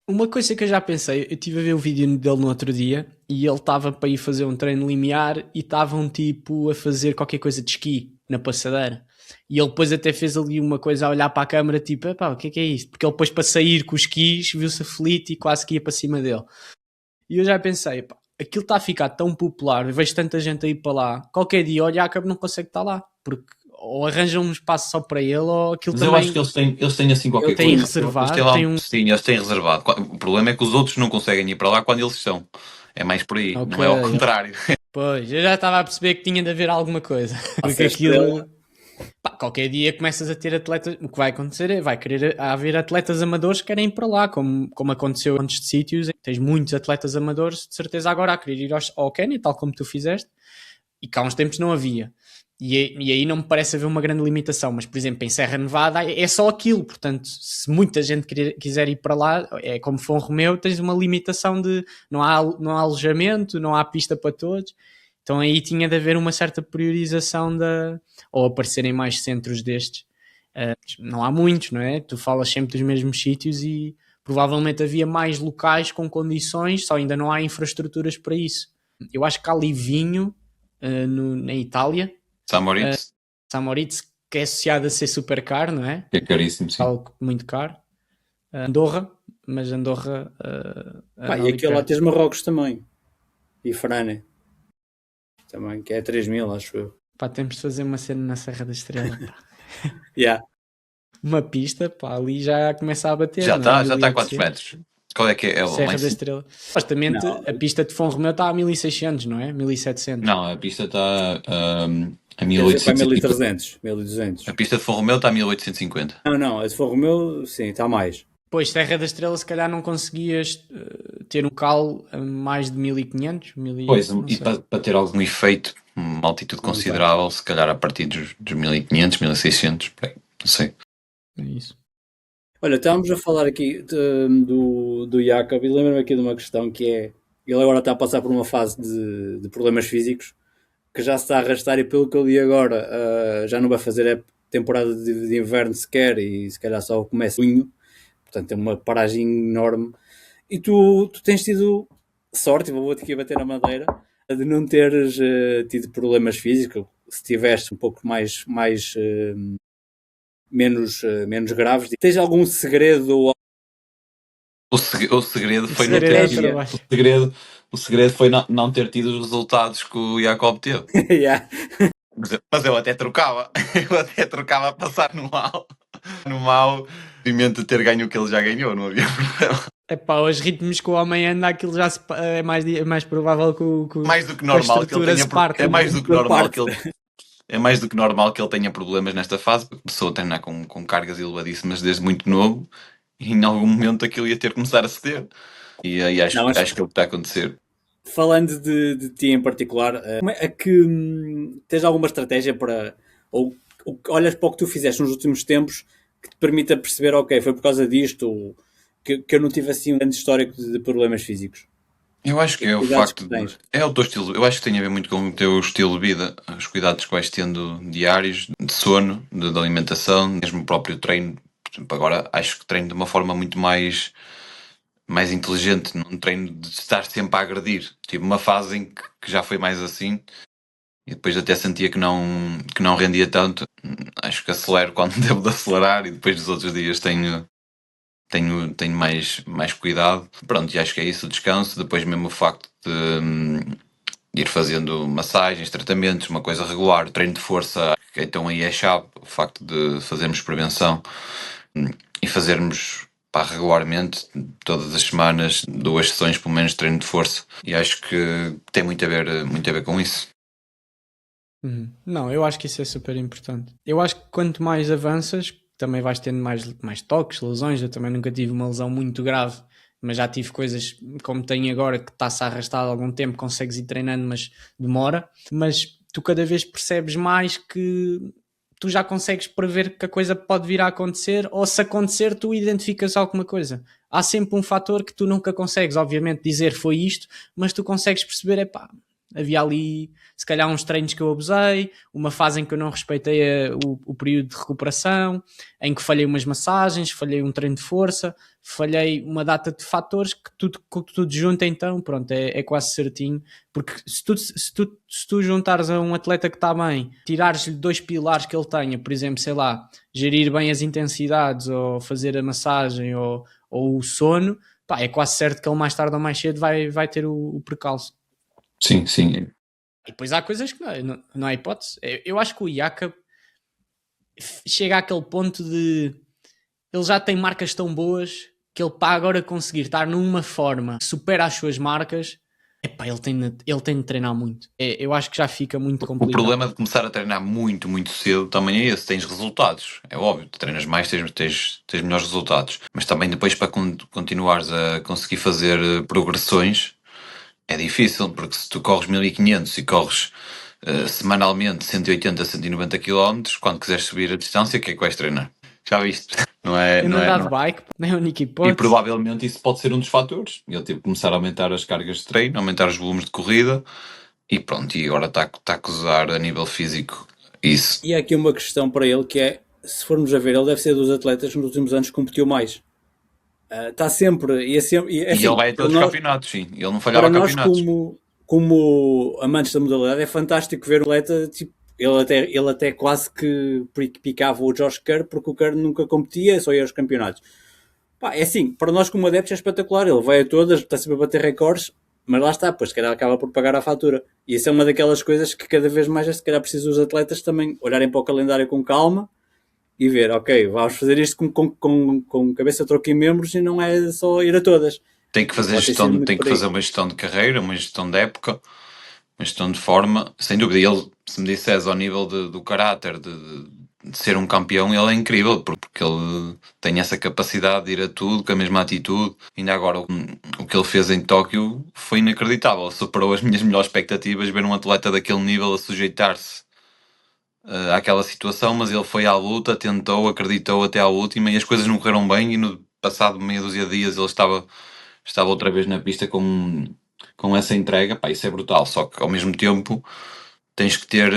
Uma coisa que eu já pensei, eu estive a ver o vídeo dele no outro dia e ele estava para ir fazer um treino limiar e estavam tipo a fazer qualquer coisa de esqui na passadeira. E ele depois até fez ali uma coisa a olhar para a câmara, tipo, epá, o que é isto? Porque ele depois para sair com os esquis viu-se aflito e quase que ia para cima dele. E eu já pensei, epá, aquilo está a ficar tão popular, eu vejo tanta gente a ir para lá, qualquer dia olha, acaba não consegue estar lá, porque ou arranjam um espaço só para ele ou aquilo Mas também... eu acho que eles têm assim qualquer Ele tem coisa. reservado, Eles têm lá, tem um... Sim, eles têm reservado. O problema é que os outros não conseguem ir para lá quando eles estão. É mais por aí, Ok. não é ao contrário. Pois, eu já estava a perceber que tinha de haver alguma coisa. Porque Ou seja, aquilo... Pá, qualquer dia começas a ter atletas... O que vai acontecer é, vai querer haver atletas amadores que querem ir para lá, como aconteceu antes de sítios. Tens muitos atletas amadores, de certeza agora, a querer ir ao Quénia, tal como tu fizeste. E cá há uns tempos não havia. E aí não me parece haver uma grande limitação. Mas, por exemplo, em Serra Nevada é só aquilo. Portanto, se muita gente quiser ir para lá, é como Fon Romeu, tens uma limitação de... Não há alojamento, não há pista para todos. Então aí tinha de haver uma certa priorização ou aparecerem mais centros destes. Não há muitos, não é? Tu falas sempre dos mesmos sítios e provavelmente havia mais locais com condições, só ainda não há infraestruturas para isso. Eu acho que há Livinho, na Itália, Samoritz, Samoritz, que é associado a ser super caro, não é? que é caríssimo, sim. Algo muito caro. Andorra, mas Andorra... e aquele lá tens Marrocos também. E Frane. Também, que é 3.000, acho eu. Pá, temos de fazer uma cena na Serra da Estrela. Yeah. Uma pista, pá, ali já começa a bater. Já não é? está a quantos metros? Qual é que é? Serra da Estrela. Supostamente a pista de Font-Romeu está a 1600, não é? 1700. Não, a pista está a Para 1850. 1300, 1200. A pista de Font-Romeu está a 1850. Não, a de Font-Romeu, sim, está mais. Pois, Serra da Estrela, se calhar não conseguias ter um cal a mais de 1500. Pois, e para ter algum efeito, uma altitude considerável, se calhar a partir dos 1500, 1600, bem, não sei. É isso. Olha, estávamos a falar aqui do Jakob e lembro-me aqui de uma questão que é, ele agora está a passar por uma fase de problemas físicos que já se está a arrastar e pelo que eu li agora já não vai fazer a temporada de inverno sequer e se calhar só começa em junho, portanto é uma paragem enorme e tu tens tido sorte, vou-te aqui bater na madeira, de não teres tido problemas físicos, se tiveste um pouco menos graves. Tens algum segredo? O segredo foi O não ter tido os resultados que o Jacob teve. Yeah. Mas eu até trocava a passar no mal, de ter ganho o que ele já ganhou, não havia problema. Epá, os ritmos que o homem anda, aquilo já é mais provável que mais do que normal que ele tenha parte, mais do que normal que ele é mais do que normal que ele tenha problemas nesta fase, porque começou a treinar com cargas elevadíssimas desde muito novo e em algum momento aquilo ia ter que começar a ceder. E acho que é o que está a acontecer. Falando de ti em particular, é que tens alguma estratégia para, ou olhas para o que tu fizeste nos últimos tempos que te permita perceber, ok, foi por causa disto que eu não tive assim um grande histórico de problemas físicos? Eu acho que é o facto é o teu estilo. Eu acho que tem a ver muito com o teu estilo de vida, os cuidados que vais tendo diários, de sono, de alimentação, mesmo o próprio treino. Por exemplo, agora acho que treino de uma forma muito mais inteligente, não treino de estar sempre a agredir. Tive uma fase em que já foi mais assim e depois até sentia que não rendia tanto. Acho que acelero quando devo de acelerar e depois dos outros dias tenho mais cuidado. Pronto, e acho que é isso, o descanso. Depois mesmo o facto de ir fazendo massagens, tratamentos, uma coisa regular, treino de força, então aí é chave, o facto de fazermos prevenção e fazermos regularmente, todas as semanas, 2 sessões pelo menos de treino de força. E acho que tem muito a ver com isso. Não, eu acho que isso é super importante. Eu acho que quanto mais avanças, também vais tendo mais toques, lesões. Eu também nunca tive uma lesão muito grave, mas já tive coisas como tenho agora, que está-se a arrastar há algum tempo, consegues ir treinando, mas demora. Mas tu cada vez percebes mais que tu já consegues prever que a coisa pode vir a acontecer, ou se acontecer tu identificas alguma coisa. Há sempre um fator que tu nunca consegues, obviamente, dizer foi isto, mas tu consegues perceber, havia ali se calhar uns treinos que eu abusei, uma fase em que eu não respeitei o período de recuperação, em que falhei umas massagens, falhei um treino de força, falhei uma data de fatores que tudo junto, então pronto, é quase certinho, porque se tu juntares a um atleta que está bem, tirares-lhe 2 pilares que ele tenha, por exemplo, sei lá, gerir bem as intensidades, ou fazer a massagem, ou o sono, é quase certo que ele mais tarde ou mais cedo vai ter o percalço. Sim. E depois há coisas que não há hipótese. Eu acho que o Jakob chega àquele ponto de ele já tem marcas tão boas que ele para agora conseguir estar numa forma que supera as suas marcas, ele tem de treinar muito. Eu acho que já fica muito complicado. O problema de começar a treinar muito, muito cedo também é esse. Tens resultados. É óbvio, tu treinas mais, tens melhores resultados. Mas também depois para continuares a conseguir fazer progressões é difícil, porque se tu corres 1500 e corres semanalmente 180, 190 km, quando quiseres subir a distância, o que é que vais treinar? Já viste? Não é? Eu não andar de bike, nem o Nicky Potts. E provavelmente isso pode ser um dos fatores. Ele teve que começar a aumentar as cargas de treino, aumentar os volumes de corrida, e pronto, e agora está a acusar a nível físico isso. E há aqui uma questão para ele que é, se formos a ver, ele deve ser dos atletas que nos últimos anos competiu mais. Está sempre, e é sempre, e, E assim, ele vai a para todos os nós, campeonatos, sim. Ele não falhava para nós campeonatos. como amantes da modalidade, é fantástico ver um atleta, tipo, ele até quase que picava o Josh Kerr, porque o Kerr nunca competia, só ia aos campeonatos. Pá, é assim, para nós como adeptos é espetacular, ele vai a todas, está sempre a bater recordes, mas lá está, pois se calhar acaba por pagar a fatura. E isso é uma daquelas coisas que cada vez mais se calhar preciso os atletas também olharem para o calendário com calma e ver, ok, vamos fazer isto com cabeça, troca e membros e não é só ir a todas. Tem que fazer tem que fazer uma gestão de carreira, uma gestão de época, uma gestão de forma, sem dúvida. Ele, se me disseres ao nível do caráter, de ser um campeão, ele é incrível, porque ele tem essa capacidade de ir a tudo, com a mesma atitude. Ainda agora, o que ele fez em Tóquio foi inacreditável, superou as minhas melhores expectativas, ver um atleta daquele nível a sujeitar-se àquela situação, mas ele foi à luta, tentou, acreditou até à última e as coisas não correram bem e no passado meia dúzia de dias ele estava outra vez na pista com essa entrega. Pá, isso é brutal, só que ao mesmo tempo tens que ter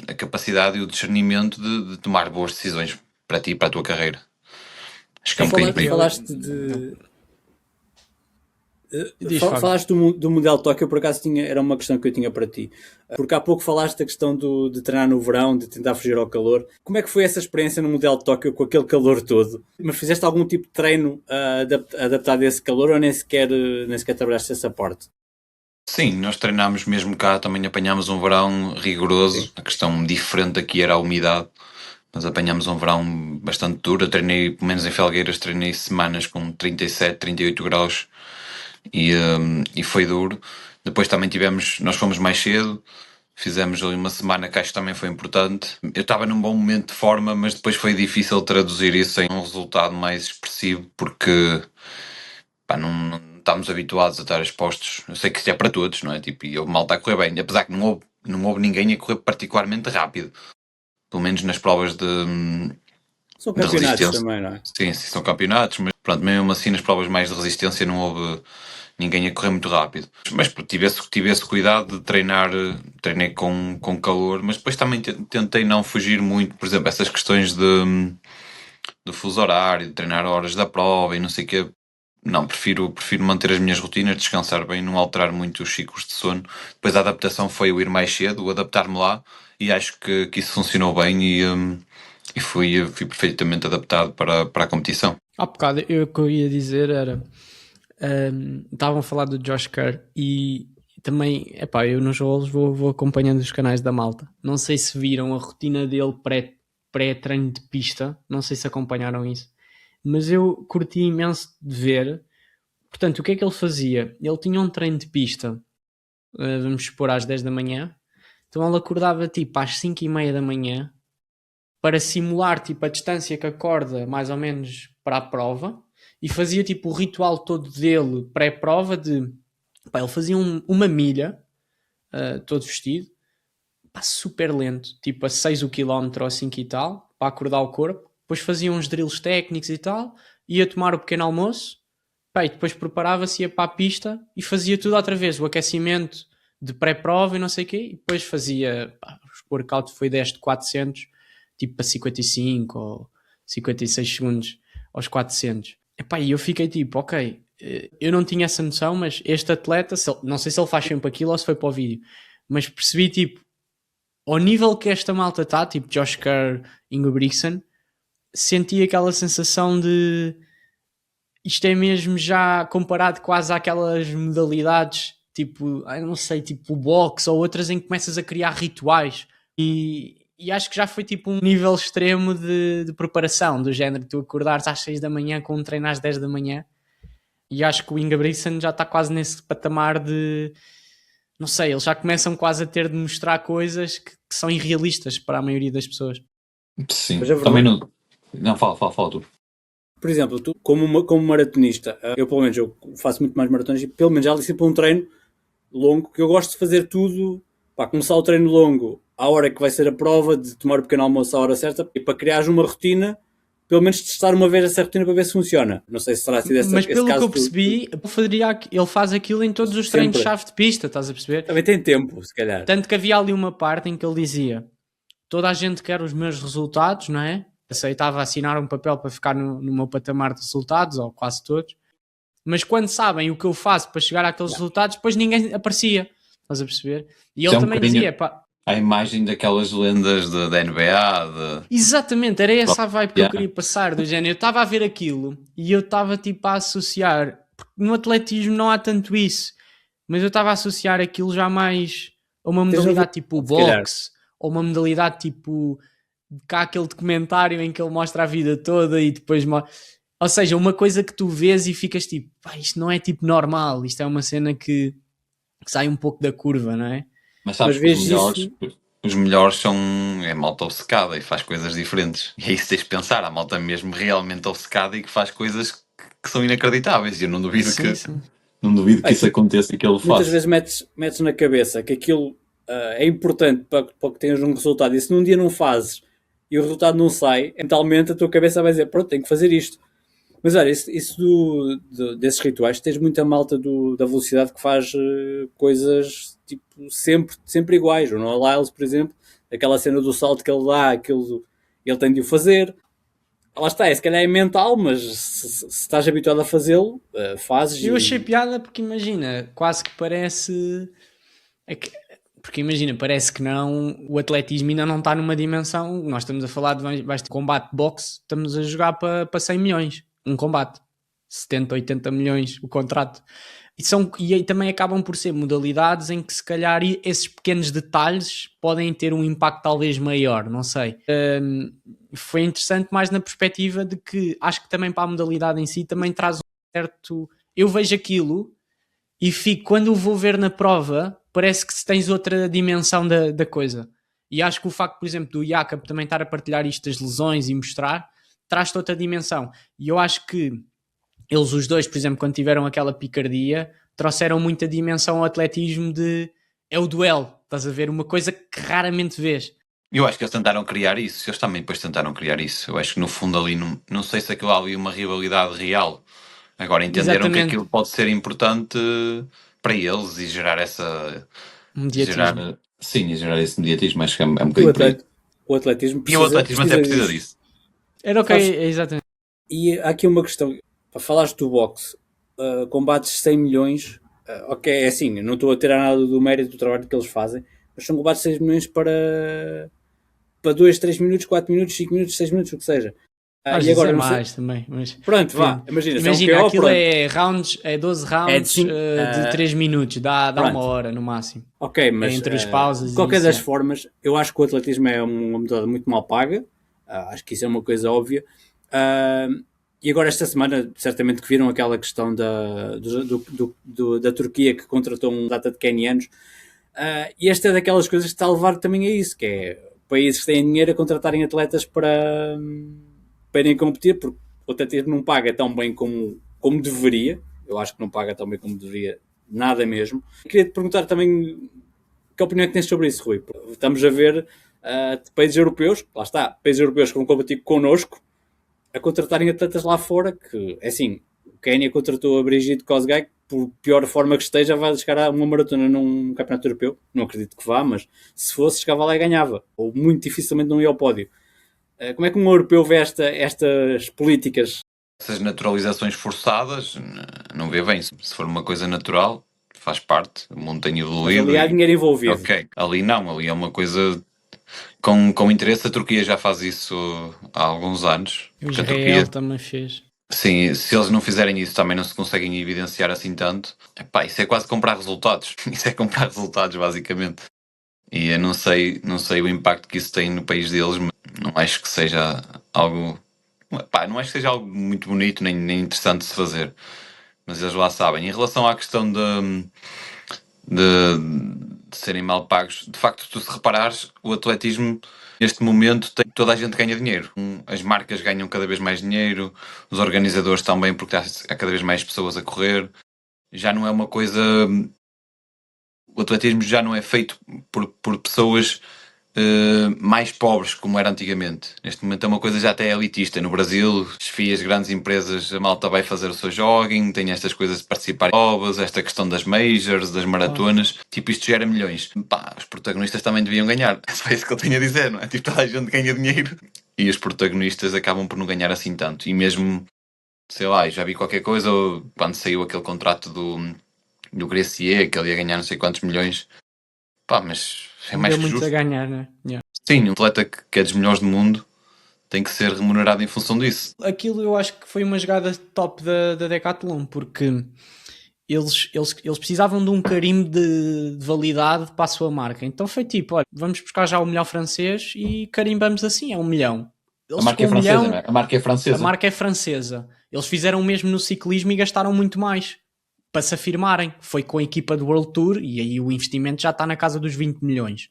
a capacidade e o discernimento de tomar boas decisões para ti e para a tua carreira. Acho que é um bocadinho por aí. Falaste de... Diz, Falaste do modelo Tóquio, por acaso era uma questão que eu tinha para ti. Porque há pouco falaste da questão de treinar no verão, de tentar fugir ao calor. Como é que foi essa experiência no modelo Tóquio com aquele calor todo? Mas fizeste algum tipo de treino adaptado a esse calor ou nem sequer trabalhaste essa parte? Sim, nós treinámos mesmo cá, também apanhámos um verão rigoroso. Sim. A questão diferente aqui era a umidade, mas apanhámos um verão bastante duro. Eu treinei, pelo menos em Felgueiras, treinei semanas com 37, 38 graus e foi duro. Depois também nós fomos mais cedo, fizemos ali uma semana que acho que também foi importante. Eu estava num bom momento de forma, mas depois foi difícil traduzir isso em um resultado mais expressivo, porque pá, não estamos habituados a estar expostos. Eu sei que isto é para todos, não é? Tipo, e o mal está a correr bem, apesar que não houve ninguém a correr particularmente rápido, pelo menos nas provas São campeonatos resistência também, não é? Sim, são campeonatos, mas pronto, mesmo assim nas provas mais de resistência não houve ninguém a correr muito rápido. Mas tive esse cuidado de treinei com calor, mas depois também tentei não fugir muito, por exemplo, essas questões do fuso horário, de treinar horas da prova e não sei o quê. Não, prefiro manter as minhas rotinas, descansar bem, não alterar muito os ciclos de sono. Depois a adaptação foi o ir mais cedo, o adaptar-me lá, e acho que isso funcionou bem e fui perfeitamente adaptado para a competição. Há bocado, o que eu ia dizer era... estavam a falar do Josh Kerr e também, epá, eu nos rolos vou acompanhando os canais da malta. Não sei se viram a rotina dele pré-treino de pista, não sei se acompanharam isso, mas eu curti imenso de ver. Portanto, o que é que ele fazia? Ele tinha um treino de pista, vamos supor às 10 da manhã, então ele acordava tipo às 5:30 da manhã para simular tipo a distância que acorda mais ou menos para a prova e fazia tipo o ritual todo dele pré-prova de... Pá, ele fazia uma milha todo vestido, pá, super lento, tipo a 6 o quilómetro ou 5 e tal, para acordar o corpo. Depois fazia uns drills técnicos e tal, ia tomar o pequeno almoço, pá, e depois preparava-se, ia para a pista e fazia tudo outra vez, o aquecimento de pré-prova e não sei o quê, e depois fazia, pá, o workout foi 10 de 400, tipo para 55 ou 56 segundos aos 400. Epá, e eu fiquei tipo, ok, eu não tinha essa noção, mas este atleta, não sei se ele faz sempre aquilo ou se foi para o vídeo, mas percebi tipo, ao nível que esta malta está, tipo Josh Kerr, Ingebrigtsen, senti aquela sensação de isto é mesmo já comparado quase àquelas modalidades, tipo, não sei, tipo o boxe ou outras em que começas a criar rituais e acho que já foi tipo um nível extremo de preparação, do género, tu acordares às 6 da manhã com um treino às 10 da manhã e acho que o Ingebrigtsen já está quase nesse patamar de, não sei, eles já começam quase a ter de mostrar coisas que são irrealistas para a maioria das pessoas. Sim, também não... Não, fala tu. Por exemplo, tu, como maratonista, eu pelo menos eu faço muito mais maratonas e pelo menos já ali sempre um treino longo, que eu gosto de fazer tudo, para começar o treino longo à hora que vai ser a prova, de tomar o pequeno almoço à hora certa, e para criar uma rotina, pelo menos testar uma vez essa rotina para ver se funciona. Não sei se terá sido Mas pelo esse que eu caso. percebi, ele faz aquilo em todos os treinos de chave de pista, estás a perceber? Também tem tempo, se calhar. Tanto que havia ali uma parte em que ele dizia: toda a gente quer os meus resultados, não é? Aceitava assinar um papel para ficar no meu patamar de resultados, ou quase todos. Mas quando sabem o que eu faço para chegar àqueles resultados, depois ninguém aparecia. Estás a perceber? E ele também dizia: pá, a imagem daquelas lendas da NBA. Exatamente, era essa a vibe que eu queria passar, do género. Eu estava a ver aquilo e eu estava tipo a associar, porque no atletismo não há tanto isso, mas eu estava a associar aquilo já mais a uma modalidade tipo boxe, ou uma modalidade tipo cá aquele documentário em que ele mostra a vida toda e depois... Ou seja, uma coisa que tu vês e ficas tipo, pá, isto não é tipo normal, isto é uma cena que sai um pouco da curva, não é? Mas sabes que os melhores são malta obcecada e faz coisas diferentes. E é isso que tens de pensar, a malta mesmo realmente obcecada e que faz coisas que são inacreditáveis. E eu não duvido não duvido que isso aconteça e que ele faça. Muitas vezes metes na cabeça que aquilo é importante para que tenhas um resultado, e se num dia não fazes e o resultado não sai, mentalmente a tua cabeça vai dizer, pronto, tenho que fazer isto. Mas olha, isso desses rituais, tens muita malta da velocidade que faz coisas tipo, sempre iguais. O Noah Lyles, por exemplo, aquela cena do salto que ele dá, ele tem de o fazer. Lá está, se calhar é mental, mas se estás habituado a fazê-lo, fazes. Eu achei piada porque imagina, quase que parece... Porque imagina, parece que não, o atletismo ainda não está numa dimensão, nós estamos a falar de combate de boxe, estamos a jogar para 100 milhões, um combate, 70, 80 milhões o contrato. E aí também acabam por ser modalidades em que se calhar esses pequenos detalhes podem ter um impacto talvez maior, não sei. Foi interessante mais na perspectiva de que acho que também para a modalidade em si também traz um certo... Eu vejo aquilo e fico, quando o vou ver na prova, parece que tens outra dimensão da coisa. E acho que o facto, por exemplo, do Jakob também estar a partilhar isto das lesões e mostrar, traz-te outra dimensão. E eu acho que eles, os dois, por exemplo, quando tiveram aquela picardia, trouxeram muita dimensão ao atletismo é o duelo, estás a ver? Uma coisa que raramente vês. Eu acho que eles tentaram criar isso, eles também depois tentaram criar isso. Eu acho que no fundo ali, não sei se aquilo ali uma rivalidade real. Agora entenderam que aquilo pode ser importante para eles e gerar essa... mediatismo. E gerar esse mediatismo, acho que é um bocadinho por aí. O atletismo até precisa disso. Era ok, exatamente. E há aqui uma questão, para falares do boxe, combates 100 milhões, ok, é assim, não estou a tirar nada do mérito do trabalho que eles fazem, mas são combates 6 milhões para 2, 3 minutos, 4 minutos, 5 minutos, 6 minutos, o que seja. E agora não mais sei... também. Mas... Pronto, vá, imagina aquilo é 12 rounds de 3 minutos, dá uma hora no máximo. Ok, mas entre as pausas de qualquer das formas, eu acho que o atletismo é uma metade muito mal paga, acho que isso é uma coisa óbvia. E agora esta semana, certamente que viram aquela questão da Turquia que contratou um data de quenianos, e esta é daquelas coisas que está a levar também a isso, que é países que têm dinheiro a contratarem atletas para irem competir, porque o atletismo não paga tão bem como deveria. Eu acho que não paga tão bem como deveria, nada mesmo. Queria-te perguntar também que opinião é que tens sobre isso, Rui. Estamos a ver países europeus, lá está, países europeus que vão competir connosco, a contratarem atletas lá fora, que é assim, o Quénia contratou a Brigitte Kosgei, que por pior forma que esteja vai chegar a uma maratona num campeonato europeu, não acredito que vá, mas se fosse, chegava lá e ganhava, ou muito dificilmente não ia ao pódio. Como é que um europeu vê estas políticas? Essas naturalizações forçadas, não vê bem. Se for uma coisa natural, faz parte, o mundo tem evoluído. Ali há dinheiro envolvido. Ok, ali não, ali é uma coisa com interesse. A Turquia já faz isso há alguns anos. O Israel também fez. Sim, se eles não fizerem isso também não se conseguem evidenciar assim tanto. Epá, isso é quase comprar resultados. Isso é comprar resultados, basicamente. E eu não sei o impacto que isso tem no país deles, mas não acho que seja algo... Epá, não acho que seja algo muito bonito nem interessante de se fazer. Mas eles lá sabem. Em relação à questão de serem mal pagos, de facto, tu se reparares, o atletismo neste momento toda a gente ganha dinheiro. As marcas ganham cada vez mais dinheiro, os organizadores também, porque há cada vez mais pessoas a correr. Já não é uma coisa... O atletismo já não é feito por pessoas mais pobres como era antigamente. Neste momento é uma coisa já até elitista. No Brasil, as grandes empresas, a malta vai fazer o seu jogging, tem estas coisas de participar em provas, esta questão das majors, das maratonas, tipo, isto gera milhões. Pá, os protagonistas também deviam ganhar. É só isso que eu tenho a dizer, não é? Tipo, toda a gente ganha dinheiro e os protagonistas acabam por não ganhar assim tanto. E mesmo, sei lá, já vi qualquer coisa quando saiu aquele contrato do Gracie, que ele ia ganhar não sei quantos milhões. Pá, mas é mais Deu que muito justo. a ganhar, né? Yeah. Sim, um atleta que é dos melhores do mundo tem que ser remunerado em função disso. Aquilo eu acho que foi uma jogada top da Decathlon, porque eles precisavam de um carimbo de validade para a sua marca. Então foi tipo, olha, vamos buscar já o melhor francês e carimbamos assim, é 1 milhão. A marca é francesa, não é? A marca é francesa. A marca é francesa. Eles fizeram o mesmo no ciclismo e gastaram muito mais para se afirmarem. Foi com a equipa do World Tour e aí o investimento já está na casa dos 20 milhões.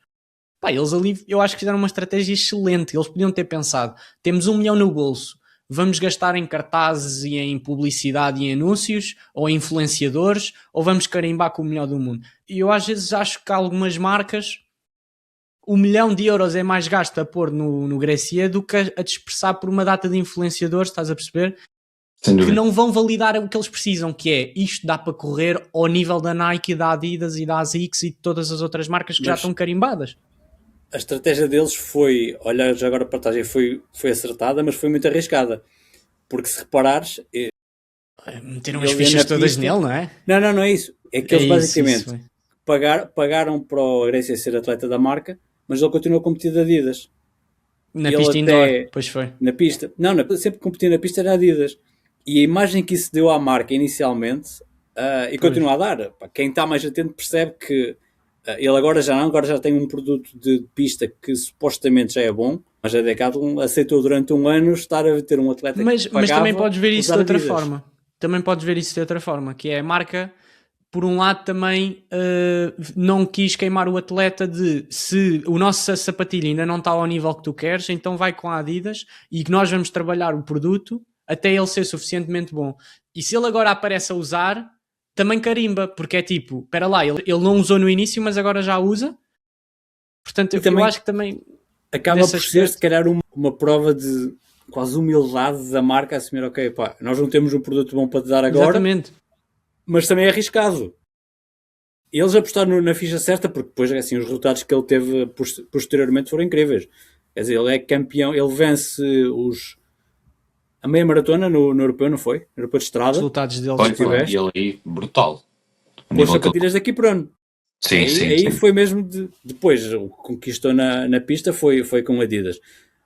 Pá, eles ali, eu acho que fizeram uma estratégia excelente. Eles podiam ter pensado, temos 1 milhão no bolso, vamos gastar em cartazes e em publicidade e em anúncios, ou em influenciadores, ou vamos carimbar com o melhor do mundo. E eu às vezes acho que algumas marcas, 1 milhão de euros é mais gasto a pôr no Gracie do que a dispersar por uma data de influenciadores, estás a perceber? Que não vão validar o que eles precisam, que é isto dá para correr ao nível da Nike, da Adidas e da ASICS e de todas as outras marcas que já estão carimbadas. A estratégia deles foi, olha, já agora a partagem foi acertada, mas foi muito arriscada. Porque se reparares... Meteram as fichas todas nele, não é? Não é isso. É que eles basicamente pagaram para o Gracie ser atleta da marca, mas ele continuou a competir de Adidas. Na pista indoor, pois foi. Na pista. Não, sempre competir na pista era Adidas. E a imagem que isso deu à marca inicialmente, e continua a dar. Quem está mais atento percebe que ele agora já tem um produto de pista que supostamente já é bom, mas a Decathlon aceitou durante um ano estar a ter um atleta mas também podes ver isso de outra Adidas. forma. Também podes ver isso de outra forma, que é a marca, por um lado, também não quis queimar o atleta de se o nosso sapatilha ainda não está ao nível que tu queres, então vai com a Adidas e que nós vamos trabalhar o produto até ele ser suficientemente bom. E se ele agora aparece a usar, também carimba, porque é tipo, espera lá, ele não usou no início, mas agora já usa. Portanto, eu acho que também acaba por ser, se calhar, uma prova de quase humildade da marca, assumir, ok, pá, nós não temos um produto bom para te dar agora. Exatamente. Mas também é arriscado. Eles apostaram na ficha certa, porque depois, assim, os resultados que ele teve posteriormente foram incríveis. Quer dizer, ele é campeão, ele vence a meia maratona no europeu, não foi? No europeu de estrada. Os resultados dele. E ele aí, brutal. Com sapatilhas daqui por ano. Sim, aí foi mesmo depois, o que conquistou na pista foi com Adidas.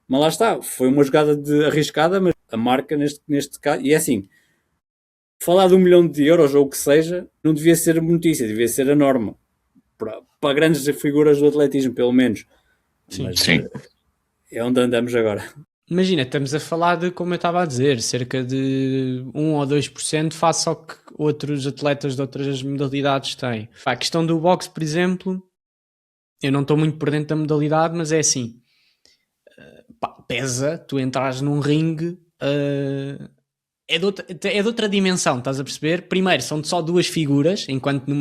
Mas lá está, foi uma jogada arriscada, mas a marca neste caso, e é assim, falar de 1 milhão de euros ou o que seja, não devia ser notícia, devia ser a norma. Para grandes figuras do atletismo, pelo menos. Sim. Mas é onde andamos agora. Imagina, estamos a falar de, como eu estava a dizer, cerca de 1 ou 2% face ao que outros atletas de outras modalidades têm. A questão do boxe, por exemplo, eu não estou muito por dentro da modalidade, mas é assim, pesa, tu entras num ringue, é de outra dimensão, estás a perceber? Primeiro, são só 2 figuras, enquanto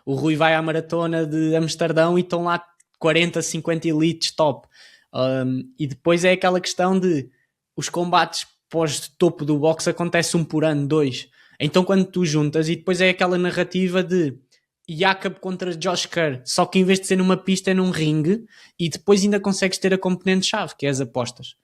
o Rui vai à maratona de Amsterdão e estão lá 40, 50 elites top. E depois é aquela questão de os combates pós-topo do boxe acontece 1 por ano, 2. Então quando tu juntas, e depois é aquela narrativa de Jacob contra Josh Kerr, só que em vez de ser numa pista é num ringue, e depois ainda consegues ter a componente-chave, que é as apostas.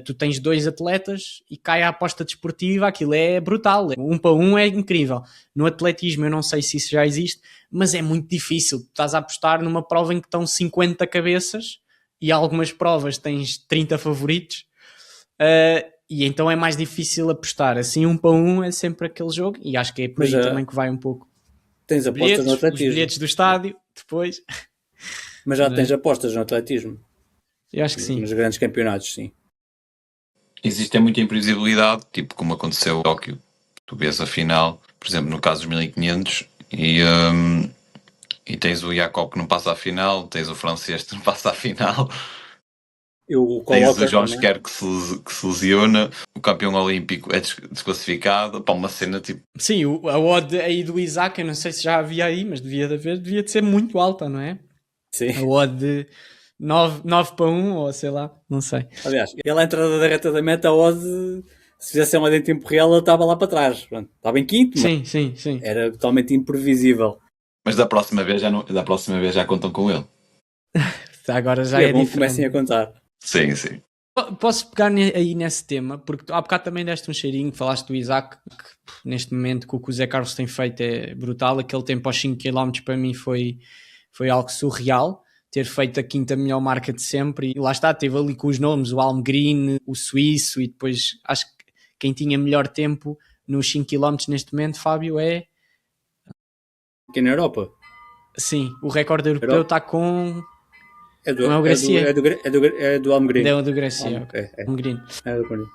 Tu tens 2 atletas e cai a aposta desportiva, aquilo é brutal, 1 para 1 é incrível. No atletismo eu não sei se isso já existe, mas é muito difícil. Tu estás a apostar numa prova em que estão 50 cabeças e algumas provas tens 30 favoritos, e então é mais difícil apostar. Assim, 1 para 1 é sempre aquele jogo, e acho que é por aí também que vai um pouco. Tens apostas no atletismo. Os bilhetes do estádio, depois. Mas já tens apostas no atletismo? Eu acho que sim. Nos grandes campeonatos, sim. Existe muita imprevisibilidade, tipo como aconteceu em Tóquio. Tu vês a final, por exemplo, no caso dos 1500, e tens o Jacob que não passa à final, tens o francês que não passa à final, tens o João Kerr que se lesiona, o campeão olímpico é desclassificado, para uma cena tipo... Sim, a odd aí do Isaac, eu não sei se já havia aí, mas devia de ser muito alta, não é? Sim. A odd 9 para 1, ou sei lá, não sei. Aliás, ele à entrada da reta da meta, a odd, se fizesse uma em tempo real, ele estava lá para trás. Pronto, estava em quinto, mas Sim. era totalmente imprevisível. Mas da próxima vez já contam com ele. Agora já E é bom que diferente. comecem a contar. Sim. Posso pegar aí nesse tema, porque há bocado também deste um cheirinho, falaste do Isaac, que neste momento com o que o Zé Carlos tem feito é brutal. Aquele tempo aos 5 km para mim foi algo surreal, ter feito a quinta melhor marca de sempre, e lá está, teve ali com os nomes, o Almgreen, o Suíço, e depois acho que quem tinha melhor tempo nos 5 km neste momento, Fábio, é... Aqui na Europa. Sim, o recorde europeu está com... É do, Não é o Gracia? é do Almgreen. É o do Gracia, ok. Almgreen. É do Almgreen.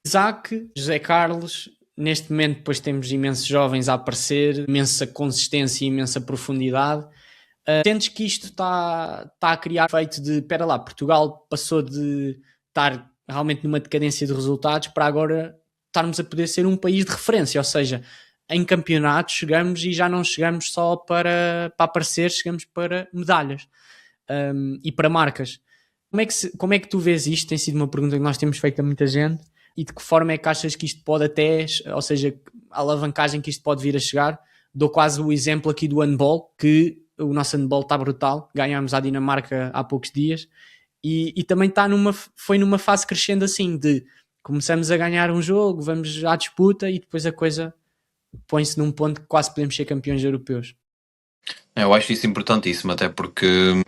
Isaac, José Carlos, neste momento depois temos imensos jovens a aparecer, imensa consistência e imensa profundidade. Sentes que isto está a criar efeito de, espera lá, Portugal passou de estar realmente numa decadência de resultados para agora estarmos a poder ser um país de referência, ou seja, em campeonatos chegamos e já não chegamos só para aparecer, chegamos para medalhas e para marcas. Como é que tu vês isto? Tem sido uma pergunta que nós temos feito a muita gente. E de que forma é que achas que isto pode até, ou seja, a alavancagem que isto pode vir a chegar? Dou quase o exemplo aqui do handball, que o nosso handball está brutal, ganhámos à Dinamarca há poucos dias, e também foi numa fase crescendo assim, de começamos a ganhar um jogo, vamos à disputa e depois a coisa põe-se num ponto que quase podemos ser campeões europeus. Eu acho isso importantíssimo, até porque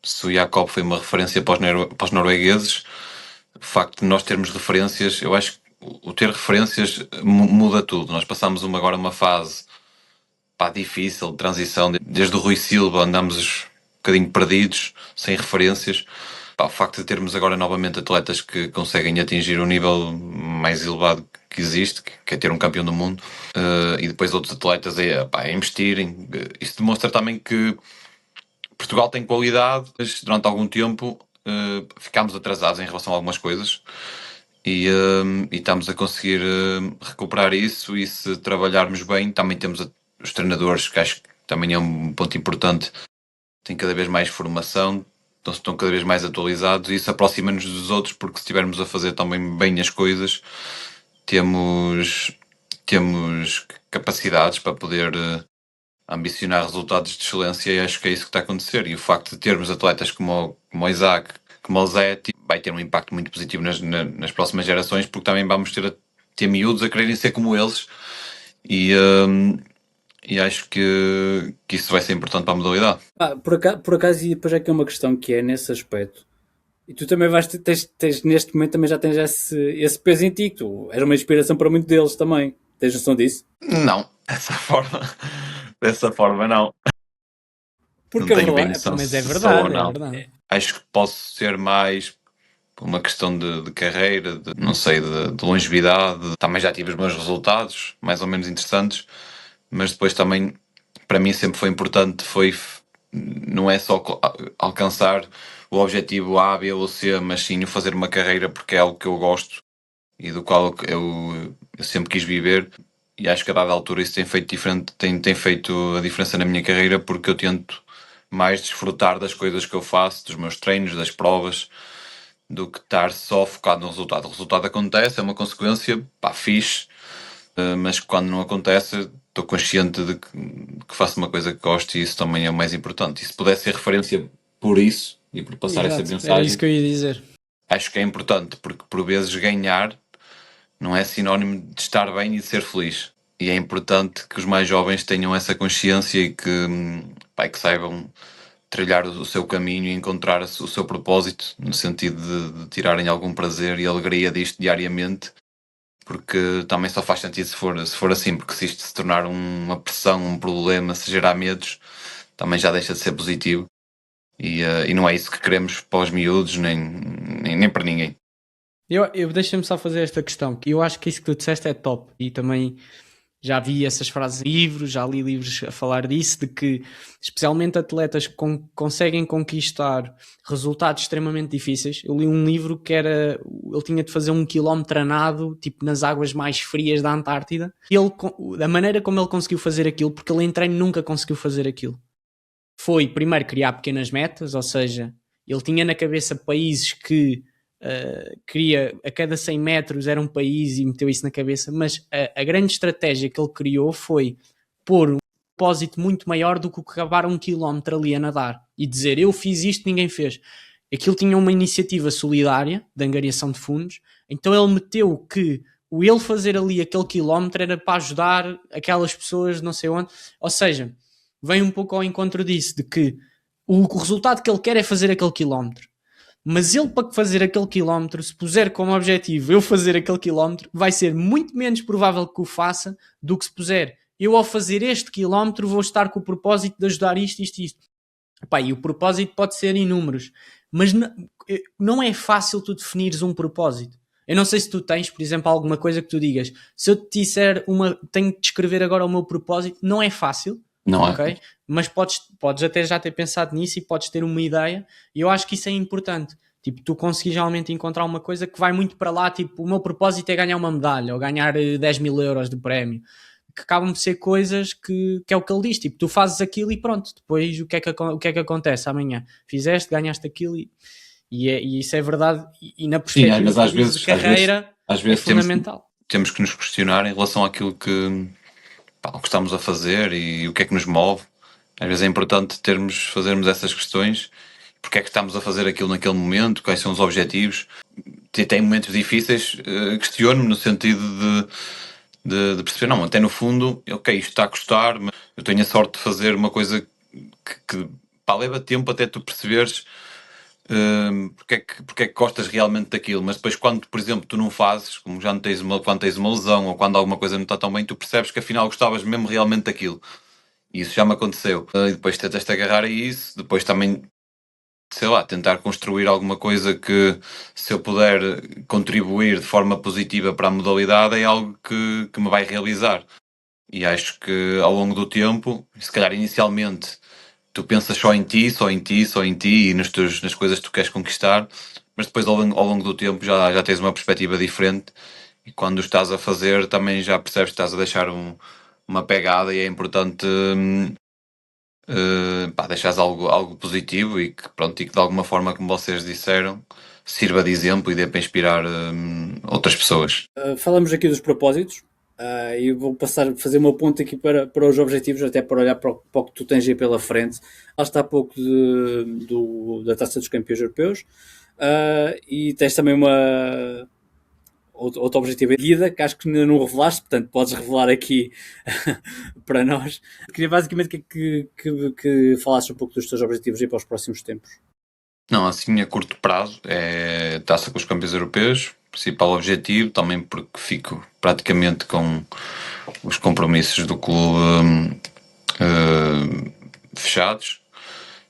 se o Jakob foi uma referência para os noruegueses, o facto de nós termos referências, eu acho que o ter referências muda tudo. Nós passamos agora uma fase difícil de transição, desde o Rui Silva andamos um bocadinho perdidos, sem referências. O facto de termos agora novamente atletas que conseguem atingir o nível mais elevado que existe, que é ter um campeão do mundo, e depois outros atletas a investirem. Isso demonstra também que Portugal tem qualidade, mas durante algum tempo ficámos atrasados em relação a algumas coisas e estamos a conseguir recuperar isso, e se trabalharmos bem, também temos os treinadores, que acho que também é um ponto importante, têm cada vez mais formação, então estão cada vez mais atualizados, e isso aproxima-nos dos outros, porque se estivermos a fazer também bem as coisas, temos capacidades para poder ambicionar resultados de excelência, e acho que é isso que está a acontecer. E o facto de termos atletas como o Isaac, como o Zé, vai ter um impacto muito positivo nas próximas gerações, porque também vamos ter miúdos a quererem ser como eles, e acho que isso vai ser importante para a modalidade. Por acaso, e depois aqui é uma questão que é nesse aspecto. E tu também tens neste momento também já tens esse peso em ti, que tu és uma inspiração para muitos deles também. Tens noção disso? Não, dessa forma não. Porque não tenho bem verdade, noção Mas é se verdade, sou ou não. é verdade. Acho que posso ser mais por uma questão de carreira, não sei, de longevidade. Também já tive os meus resultados, mais ou menos interessantes, mas depois também, para mim sempre foi importante, não é só alcançar o objetivo A, B ou C, mas sim fazer uma carreira, porque é algo que eu gosto e do qual eu sempre quis viver. E acho que a dada altura isso tem feito a diferença na minha carreira, porque eu tento mais desfrutar das coisas que eu faço, dos meus treinos, das provas, do que estar só focado no resultado. O resultado acontece, é uma consequência, fixe, mas quando não acontece, estou consciente de que faço uma coisa que gosto, e isso também é o mais importante. E se pudesse ser referência por isso e por passar essa mensagem, era isso que eu ia dizer. Acho que é importante, porque por vezes ganhar não é sinónimo de estar bem e de ser feliz. E é importante que os mais jovens tenham essa consciência e que saibam trilhar o seu caminho e encontrar o seu propósito, no sentido de tirarem algum prazer e alegria disto diariamente, porque também só faz sentido se for assim, porque se isto se tornar uma pressão, um problema, se gerar medos, também já deixa de ser positivo, e não é isso que queremos para os miúdos, nem para ninguém. Eu deixa-me só fazer esta questão, que eu acho que isso que tu disseste é top, e também já vi essas frases em livros, já li livros a falar disso, de que especialmente atletas que conseguem conquistar resultados extremamente difíceis. Eu li um livro que ele tinha de fazer 1 quilómetro a nado, tipo nas águas mais frias da Antártida, e a maneira como ele conseguiu fazer aquilo, porque ele em treino nunca conseguiu fazer aquilo, foi primeiro criar pequenas metas, ou seja, ele tinha na cabeça países que queria, a cada 100 metros era um país e meteu isso na cabeça, mas a grande estratégia que ele criou foi pôr um propósito muito maior do que acabar 1 quilómetro ali a nadar e dizer, eu fiz isto, ninguém fez. Aquilo tinha uma iniciativa solidária de angariação de fundos, então ele meteu que o ele fazer ali aquele quilómetro era para ajudar aquelas pessoas não sei onde, ou seja, vem um pouco ao encontro disso, de que o resultado que ele quer é fazer aquele quilómetro, mas ele para fazer aquele quilómetro, se puser como objetivo eu fazer aquele quilómetro, vai ser muito menos provável que o faça do que se puser eu ao fazer este quilómetro vou estar com o propósito de ajudar isto. Epá, e o propósito pode ser inúmeros, mas não é fácil tu definires um propósito. Eu não sei se tu tens, por exemplo, alguma coisa que tu digas, se eu te disser tenho que descrever agora o meu propósito, não é fácil, Não é? ok? Mas podes até já ter pensado nisso e podes ter uma ideia, e eu acho que isso é importante. Tipo, tu conseguires realmente encontrar uma coisa que vai muito para lá, tipo, o meu propósito é ganhar uma medalha, ou ganhar 10 mil euros de prémio, que acabam de ser coisas que é o que ele diz, tipo, tu fazes aquilo e pronto, depois o que é que acontece amanhã? Fizeste, ganhaste aquilo e isso é verdade, e na perspectiva Sim, mas de carreira às é vezes fundamental. temos que nos questionar em relação àquilo que, o que estamos a fazer e o que é que nos move. Às vezes é importante fazermos essas questões. Porque é que estamos a fazer aquilo naquele momento? Quais são os objetivos? Tem momentos difíceis, questiono-me no sentido de perceber, não, até no fundo, ok, isto está a custar, mas eu tenho a sorte de fazer uma coisa que leva tempo até tu perceberes porque é que gostas realmente daquilo, mas depois quando, por exemplo, tu não fazes, como já não tens quando tens uma lesão ou quando alguma coisa não está tão bem, tu percebes que afinal gostavas mesmo realmente daquilo. E isso já me aconteceu. E depois tentas-te agarrar a isso, depois também, sei lá, tentar construir alguma coisa que, se eu puder contribuir de forma positiva para a modalidade, é algo que me vai realizar. E acho que ao longo do tempo, se calhar inicialmente, tu pensas só em ti, só em ti, só em ti e nas coisas que tu queres conquistar, mas depois ao longo do tempo já tens uma perspectiva diferente e quando o estás a fazer também já percebes que estás a deixar uma pegada e é importante deixares algo positivo e que, pronto, e que de alguma forma, como vocês disseram, sirva de exemplo e dê para inspirar outras pessoas. Falamos aqui dos propósitos e vou passar a fazer uma ponta aqui para os objetivos, até para olhar para o que tu tens aí pela frente. Lá está há pouco da Taça dos Campeões Europeus e tens também outro objetivo de vida que acho que ainda não revelaste, portanto podes revelar aqui para nós. Queria basicamente que falasses um pouco dos teus objetivos aí para os próximos tempos. Não, assim a curto prazo é Taça com os Campeões Europeus, principal objetivo, também porque fico praticamente com os compromissos do clube fechados,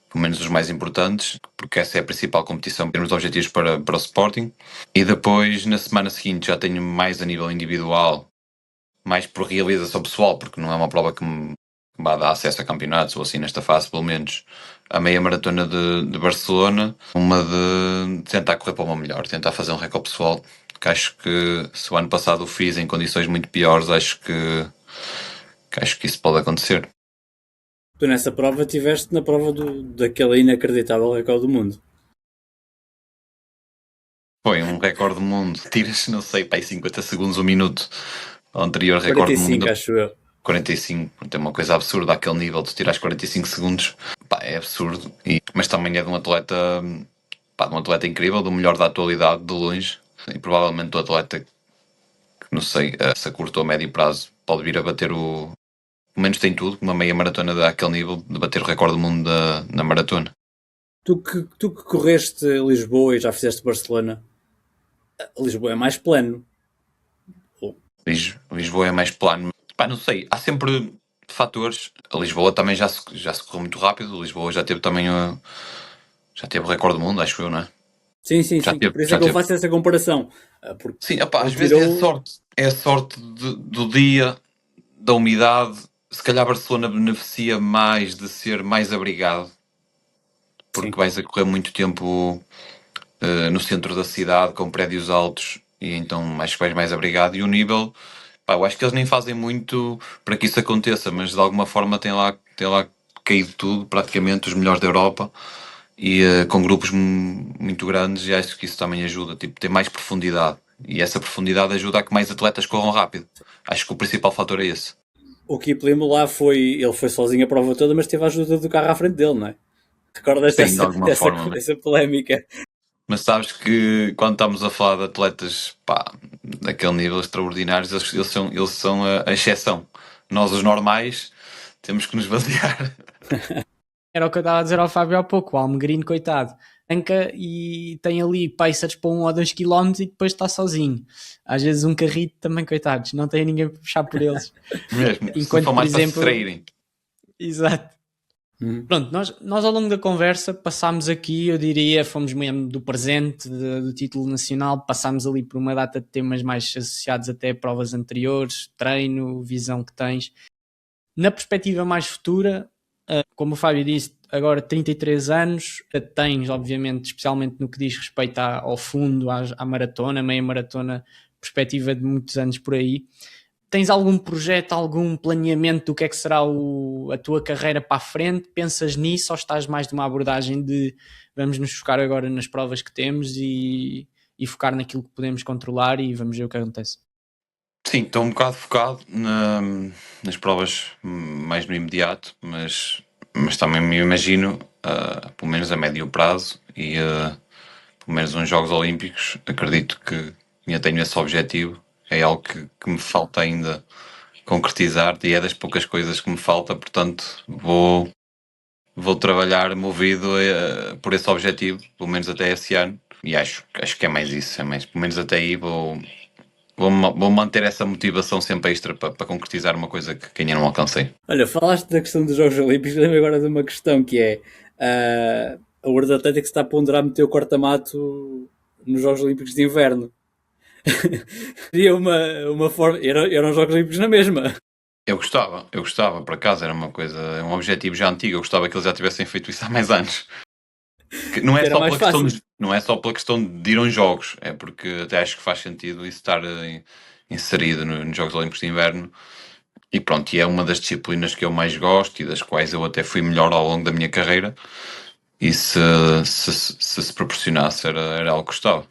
pelo menos os mais importantes, porque essa é a principal competição em termos de objetivos para o Sporting. E depois, na semana seguinte, já tenho mais a nível individual, mais por realização pessoal, porque não é uma prova que me vá dar acesso a campeonatos, ou assim nesta fase, pelo menos, a meia maratona de Barcelona, uma de tentar correr para uma melhor, tentar fazer um recorde pessoal, que acho que se o ano passado o fiz em condições muito piores, acho que isso pode acontecer. Tu nessa prova estiveste na prova daquele inacreditável recorde do mundo. Foi um recorde do mundo. Tiras, não sei, para aí 50 segundos, um minuto. O anterior recorde do mundo. 45, acho eu. 45. É uma coisa absurda àquele nível. Tu tiras 45 segundos. Pá, é absurdo. Mas também é de um atleta, incrível, do melhor da atualidade, de longe. E provavelmente do atleta que, não sei, se a curto ou a médio prazo pode vir a bater pelo menos tem tudo, uma meia maratona daquele nível, de bater o recorde do mundo na maratona. Tu que correste Lisboa e já fizeste Barcelona, Lisboa é mais plano. Lisboa é mais plano. Pá, não sei, há sempre fatores. A Lisboa também já se correu muito rápido. Lisboa já teve também já teve o recorde do mundo, acho eu, não é? Sim. Por isso é que eu faço essa comparação. Sim, opa, às vezes é a sorte do dia, da umidade. Se calhar Barcelona beneficia mais de ser mais abrigado, porque vais a correr muito tempo no centro da cidade, com prédios altos, e então acho que vais mais abrigado. E o nível, pá, eu acho que eles nem fazem muito para que isso aconteça, mas de alguma forma tem lá caído tudo, praticamente, os melhores da Europa, e com grupos muito grandes, e acho que isso também ajuda, tipo, ter mais profundidade. E essa profundidade ajuda a que mais atletas corram rápido. Acho que o principal fator é esse. O Kiplimo lá ele foi sozinho a prova toda, mas teve a ajuda do carro à frente dele, não é? Recordas Sim, de alguma forma. dessa polémica? Mas sabes que quando estamos a falar de atletas, pá, daquele nível extraordinários, eles são a exceção. Nós, os normais, temos que nos basear. Era o que eu estava a dizer ao Fábio há pouco, o Almegrini, coitado, anca e tem ali pacers para 1 ou 2 km e depois está sozinho. Às vezes um carrito também, coitados, não tem ninguém para puxar por eles. Mesmo, Enquanto, se não for mais por exemplo, para se distraírem. Exato. Pronto, nós ao longo da conversa passámos aqui, eu diria, fomos mesmo do presente, do título nacional, passámos ali por uma data de temas mais associados até a provas anteriores, treino, visão que tens. Na perspectiva mais futura, como o Fábio disse, agora 33 anos, tens, obviamente, especialmente no que diz respeito ao fundo, à maratona, meia maratona, perspectiva de muitos anos por aí. Tens algum projeto, algum planeamento do que é que será a tua carreira para a frente? Pensas nisso ou estás mais de uma abordagem de vamos nos focar agora nas provas que temos e focar naquilo que podemos controlar e vamos ver o que acontece? Sim, estou um bocado focado nas provas mais no imediato, mas também me imagino, pelo menos a médio prazo e pelo menos uns Jogos Olímpicos. Acredito que ainda tenho esse objetivo. É algo que me falta ainda concretizar e é das poucas coisas que me falta, portanto vou trabalhar movido por esse objetivo, pelo menos até esse ano, e acho que é mais isso, pelo menos até aí vou manter essa motivação sempre extra para concretizar uma coisa que ainda não alcancei. Olha, falaste da questão dos Jogos Olímpicos, lembro agora de uma questão que é a World Athletics está a ponderar meter o corta-mato nos Jogos Olímpicos de Inverno. Seria uma forma. Eram os Jogos Olímpicos na mesma. Eu gostava, por acaso, era uma coisa, um objetivo já antigo, eu gostava que eles já tivessem feito isso há mais anos. Que não, é só pela questão não é só pela questão de ir aos jogos, é porque até acho que faz sentido isso estar inserido nos Jogos Olímpicos de Inverno. E pronto, e é uma das disciplinas que eu mais gosto e das quais eu até fui melhor ao longo da minha carreira. E se proporcionasse, era algo que gostava.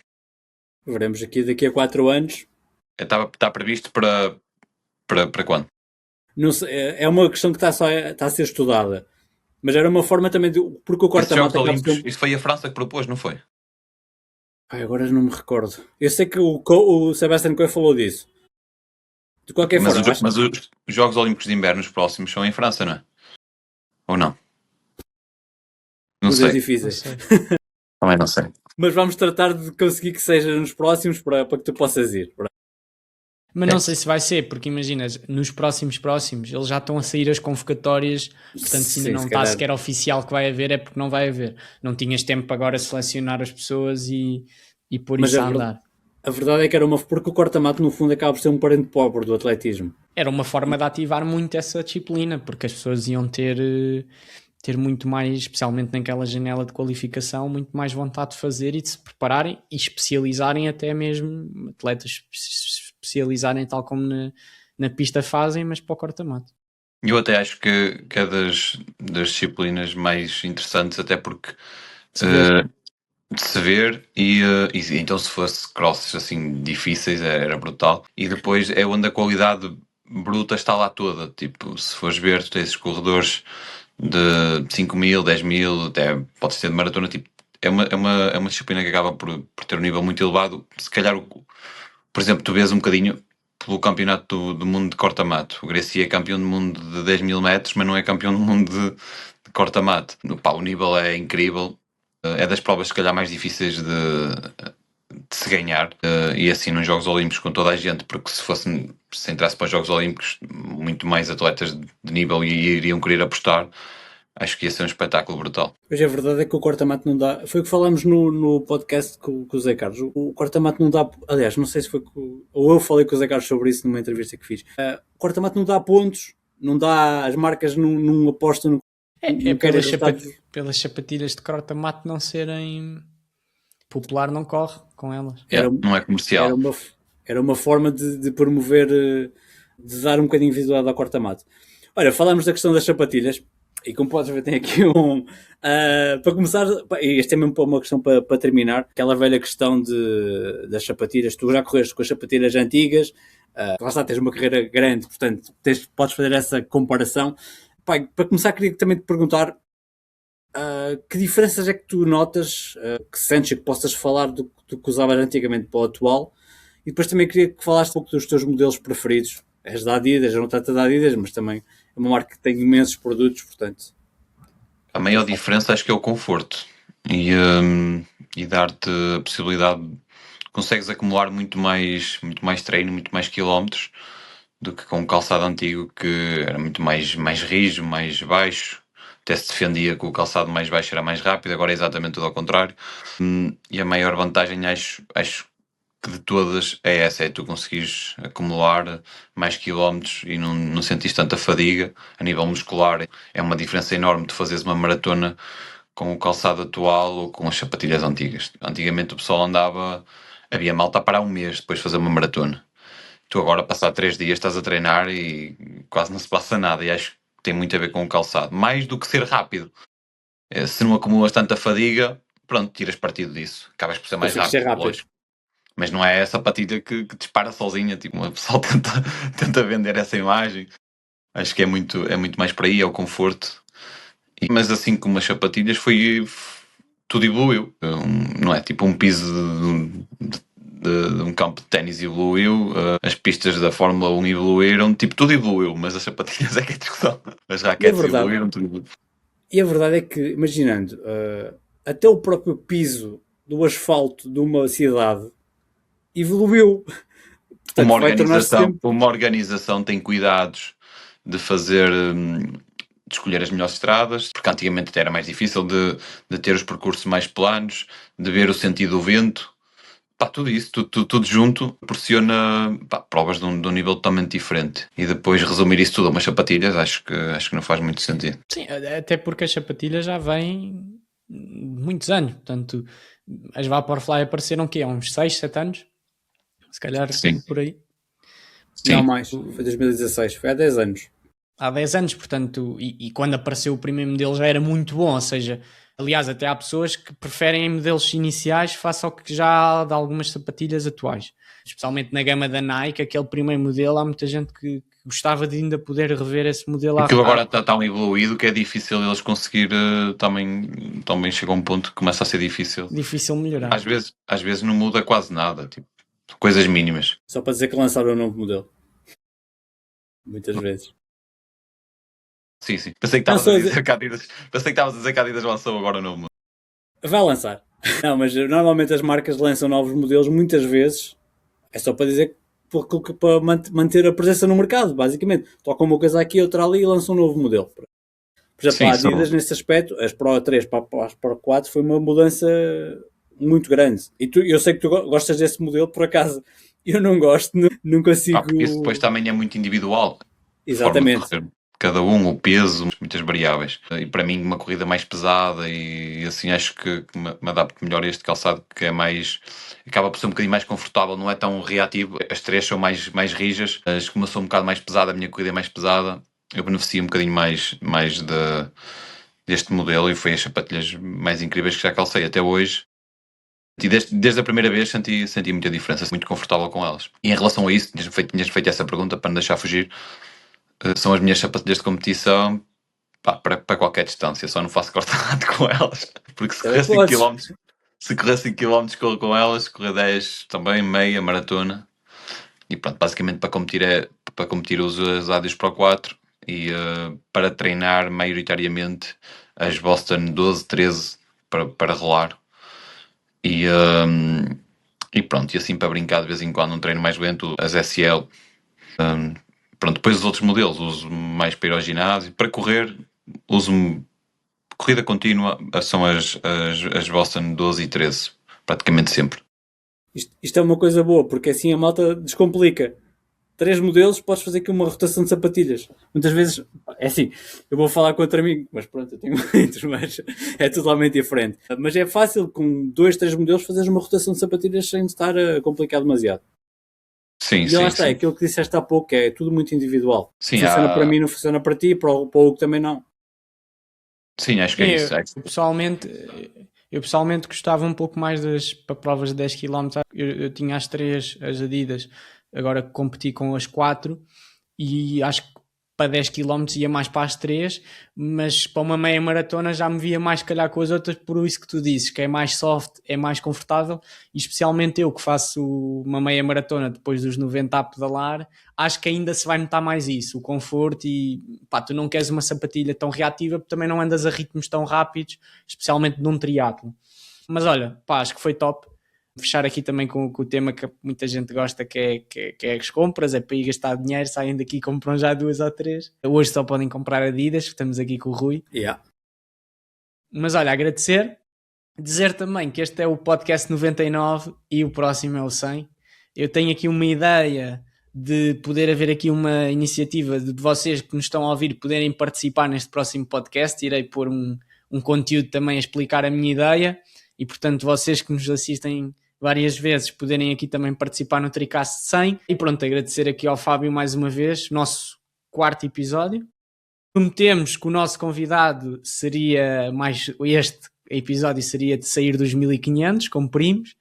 Veremos aqui daqui a 4 anos. Está previsto para quando? Não sei, é uma questão que está a ser estudada. Mas era uma forma também de. Porque o corta-mato. Isso foi a França que propôs, não foi? Agora não me recordo. Eu sei que o Sebastian Coe falou disso. De qualquer forma. Mas os Jogos Olímpicos de Inverno, os próximos, são em França, não é? Ou não? Não sei. Difíceis. Também não sei. Mas vamos tratar de conseguir que seja nos próximos para que tu possas ir. Mas não sei se vai ser, porque imaginas, nos próximos, eles já estão a sair as convocatórias, portanto se ainda não está sequer oficial que vai haver, é porque não vai haver. Não tinhas tempo para agora selecionar as pessoas e pôr isso a andar. A verdade é que era porque o corta-mato no fundo acaba por ser um parente pobre do atletismo. Era uma forma de ativar muito essa disciplina, porque as pessoas iam ter muito mais, especialmente naquela janela de qualificação, muito mais vontade de fazer e de se prepararem e especializarem até mesmo, atletas especializarem tal como na pista fazem, mas para o corta-mato. Eu até acho que é das disciplinas mais interessantes, até porque de se ver e então se fosse crosses assim difíceis era brutal, e depois é onde a qualidade bruta está lá toda, tipo, se fores ver, tu tens esses corredores de 5.000, 10.000, até pode ser de maratona, tipo, é uma disciplina que acaba por ter um nível muito elevado. Se calhar, por exemplo, tu vês um bocadinho pelo campeonato do mundo de corta-mato, o Gracie é campeão do mundo de 10.000 metros, mas não é campeão do mundo de corta-mato. O nível é incrível, é das provas se calhar mais difíceis de se ganhar, e assim nos Jogos Olímpicos com toda a gente, porque se entrasse para os Jogos Olímpicos muito mais atletas de nível iriam querer apostar. Acho que ia ser um espetáculo brutal. Mas a verdade é que o corta-mato não dá. Foi o que falámos no podcast com o Zé Carlos. O corta-mato não dá. Aliás, não sei se foi. Ou eu falei com o Zé Carlos sobre isso numa entrevista que fiz. O corta-mato não dá pontos, não dá. As marcas não apostam no. Pelas sapatilhas de corta-mato não serem. Popular não corre com elas. Não é comercial. Era uma forma de promover, de dar um bocadinho de visibilidade ao corta-mato. Olha, falámos da questão das sapatilhas. E como podes ver, tem aqui para começar, e este é mesmo uma questão para terminar, aquela velha questão das sapatilhas. Tu já correste com as sapatilhas antigas, lá está, tens uma carreira grande, portanto podes fazer essa comparação. Pá, para começar, queria também te perguntar que diferenças é que tu notas, que sentes e que possas falar do que usavas antigamente para o atual. E depois também queria que falaste um pouco dos teus modelos preferidos. És da Adidas, eu não tanto da Adidas, mas também é uma marca que tem imensos produtos, portanto. A maior diferença acho que é o conforto e dar-te a possibilidade, consegues acumular muito mais treino, muito mais quilómetros do que com o calçado antigo, que era muito mais rijo, mais baixo. Até se defendia que o calçado mais baixo era mais rápido, agora é exatamente tudo ao contrário. E a maior vantagem acho que de todas é essa, é tu conseguires acumular mais quilómetros e não sentires tanta fadiga a nível muscular. É uma diferença enorme de fazeres uma maratona com o calçado atual ou com as sapatilhas antigas. Antigamente o pessoal andava, havia malta a parar um mês depois de fazer uma maratona. Tu agora, passar 3 dias, estás a treinar e quase não se passa nada, e acho que tem muito a ver com o calçado, mais do que ser rápido. Se não acumulas tanta fadiga, pronto, tiras partido disso, acabas por ser mais Consegues ser rápido, rápido. lógico. Mas não é essa patilha que dispara sozinha, tipo, o pessoal tenta vender essa imagem. Acho que é muito mais por aí, é o conforto. Mas assim como as sapatilhas, tudo evoluiu. Não é tipo um piso de um campo de ténis evoluiu, as pistas da Fórmula 1 evoluíram, tipo, tudo evoluiu, mas as sapatilhas é que é discussão. As E a raquetes verdade, evoluíram, tudo evoluiu. e a verdade é que, imaginando, até o próprio piso do asfalto de uma cidade evoluiu. Uma Portanto, vai tornar-se organização, sempre. uma organização tem cuidados de fazer, de escolher as melhores estradas, porque antigamente até era mais difícil de ter os percursos mais planos, de ver o sentido do vento. Pá, tudo isso, tudo junto, proporciona provas de um nível totalmente diferente. E depois resumir isso tudo a umas sapatilhas, acho que não faz muito sentido. Sim, até porque as sapatilhas já vêm muitos anos. Portanto, as Vaporfly apareceram o quê? Há uns 6, 7 anos? Se calhar Sim, por aí. Não sim. mais, foi 2016, foi há 10 anos. Há 10 anos, portanto, e quando apareceu o primeiro modelo já era muito bom, ou seja, aliás, até há pessoas que preferem modelos iniciais face ao que já há de algumas sapatilhas atuais. Especialmente na gama da Nike, aquele primeiro modelo, há muita gente que gostava de ainda poder rever esse modelo Aquilo agora está tão evoluído que é difícil eles conseguir, também chega a um ponto que começa a ser difícil. difícil melhorar. Às vezes não muda quase nada, tipo, coisas mínimas. Só para dizer que lançaram um novo modelo. Muitas vezes. Sim. Pensei que Não, estavas a só dizer que a Adidas, pensei que estavas a dizer que a Adidas lançou agora o novo modelo. vai lançar. Não, mas normalmente as marcas lançam novos modelos muitas vezes. É só para dizer para manter a presença no mercado, basicamente. Tocam uma coisa aqui, outra ali e lançam um novo modelo. Por exemplo, Sim, a Adidas, nesse aspecto, as Pro 3 para as Pro 4 foi uma mudança muito grande. E eu sei que tu gostas desse modelo, por acaso. Eu não gosto, não consigo. porque isso depois também é muito individual. A forma de Exatamente. correr cada um, o peso, muitas variáveis. E para mim, uma corrida mais pesada e assim acho que me adapto melhor a este calçado que é mais. Acaba por ser um bocadinho mais confortável, não é tão reativo. As três são mais rijas. As como eu sou um bocado mais pesada, a minha corrida é mais pesada. Eu beneficio um bocadinho mais deste modelo e foi as sapatilhas mais incríveis que já calcei até hoje. E desde a primeira vez senti muita diferença, muito confortável com elas. E em relação a isso, tinhas feito essa pergunta para não deixar fugir. São as minhas sapatilhas de competição, pá, para qualquer distância, só não faço corta-lado com elas, porque se correr 5 Podes. km, se correr 5 km corro com elas, correr 10 também, meia, maratona, e pronto, basicamente para competir uso as Adidas Pro 4 e para treinar maioritariamente as Boston 12, 13 para rolar. E pronto, e assim para brincar de vez em quando um treino mais lento, as SL. Pronto, depois os outros modelos uso mais para ir ao ginásio. Para correr, uso corrida contínua, são as Boston 12 e 13, praticamente sempre. Isto é uma coisa boa, porque assim a malta descomplica. 3 modelos, podes fazer aqui uma rotação de sapatilhas. Muitas vezes, é assim, eu vou falar contra mim, mas pronto, eu tenho muitos, mas é totalmente diferente. Mas é fácil, com 2, 3 modelos, fazeres uma rotação de sapatilhas sem estar a complicar demasiado. Sim, E lá sim, está, é sim. aquilo que disseste há pouco, é tudo muito individual. Sim, Funciona para mim, não funciona para ti, para o Hugo também não. Sim, acho que é isso. Eu pessoalmente gostava um pouco mais para provas de 10 km. Eu tinha as 3, as Adidas, agora competi com as 4 e acho que para 10 km ia mais para as 3, mas para uma meia maratona já me via mais calhar com as outras, por isso que tu dizes, que é mais soft, é mais confortável, e especialmente eu que faço uma meia maratona depois dos 90 a pedalar, acho que ainda se vai notar mais isso, o conforto, e pá, tu não queres uma sapatilha tão reativa, porque também não andas a ritmos tão rápidos, especialmente num triatlo. Mas olha, pá, acho que foi top. Fechar aqui também com o tema que muita gente gosta, que é as compras, é para ir gastar dinheiro, saem daqui e compram já 2 ou 3. Hoje só podem comprar Adidas, estamos aqui com o Rui. Yeah. Mas olha, agradecer, dizer também que este é o podcast 99 e o próximo é o 100. Eu tenho aqui uma ideia de poder haver aqui uma iniciativa de vocês que nos estão a ouvir poderem participar neste próximo podcast. Irei pôr um conteúdo também a explicar a minha ideia e, portanto, vocês que nos assistem várias vezes poderem aqui também participar no Tricast 100. E pronto, agradecer aqui ao Fábio mais uma vez, nosso 4º episódio. Prometemos que o nosso convidado seria este episódio seria de sair dos 1500, cumprimos.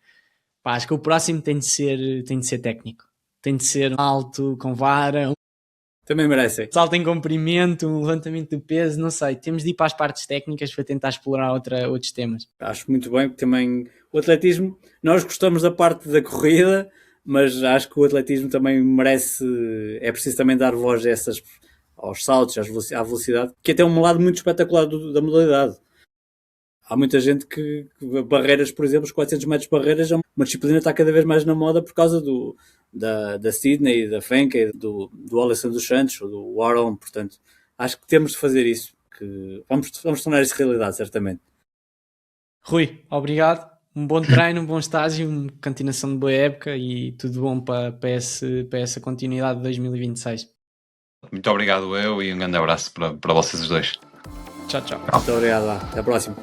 Pá, acho que o próximo tem de ser técnico. Tem de ser alto, com vara, Também merecem. salto em comprimento, um levantamento de peso, não sei. Temos de ir para as partes técnicas para tentar explorar outros temas. Acho muito bem, porque também o atletismo, nós gostamos da parte da corrida, mas acho que o atletismo também merece, é preciso também dar voz a aos saltos, à velocidade, que até é um lado muito espetacular da modalidade. Há muita gente que barreiras, por exemplo, os 400 metros de barreiras, é uma disciplina que está cada vez mais na moda por causa da Sydney, da Fenke, do Alessandro dos Santos, do Warren. Portanto, acho que temos de fazer isso, que vamos tornar isso realidade, certamente. Rui, obrigado. Um bom treino, um bom estágio, uma continuação de boa época e tudo bom para essa continuidade de 2026. Muito obrigado eu e um grande abraço para vocês os dois. Tchau, tchau. Muito obrigado. Até a próxima.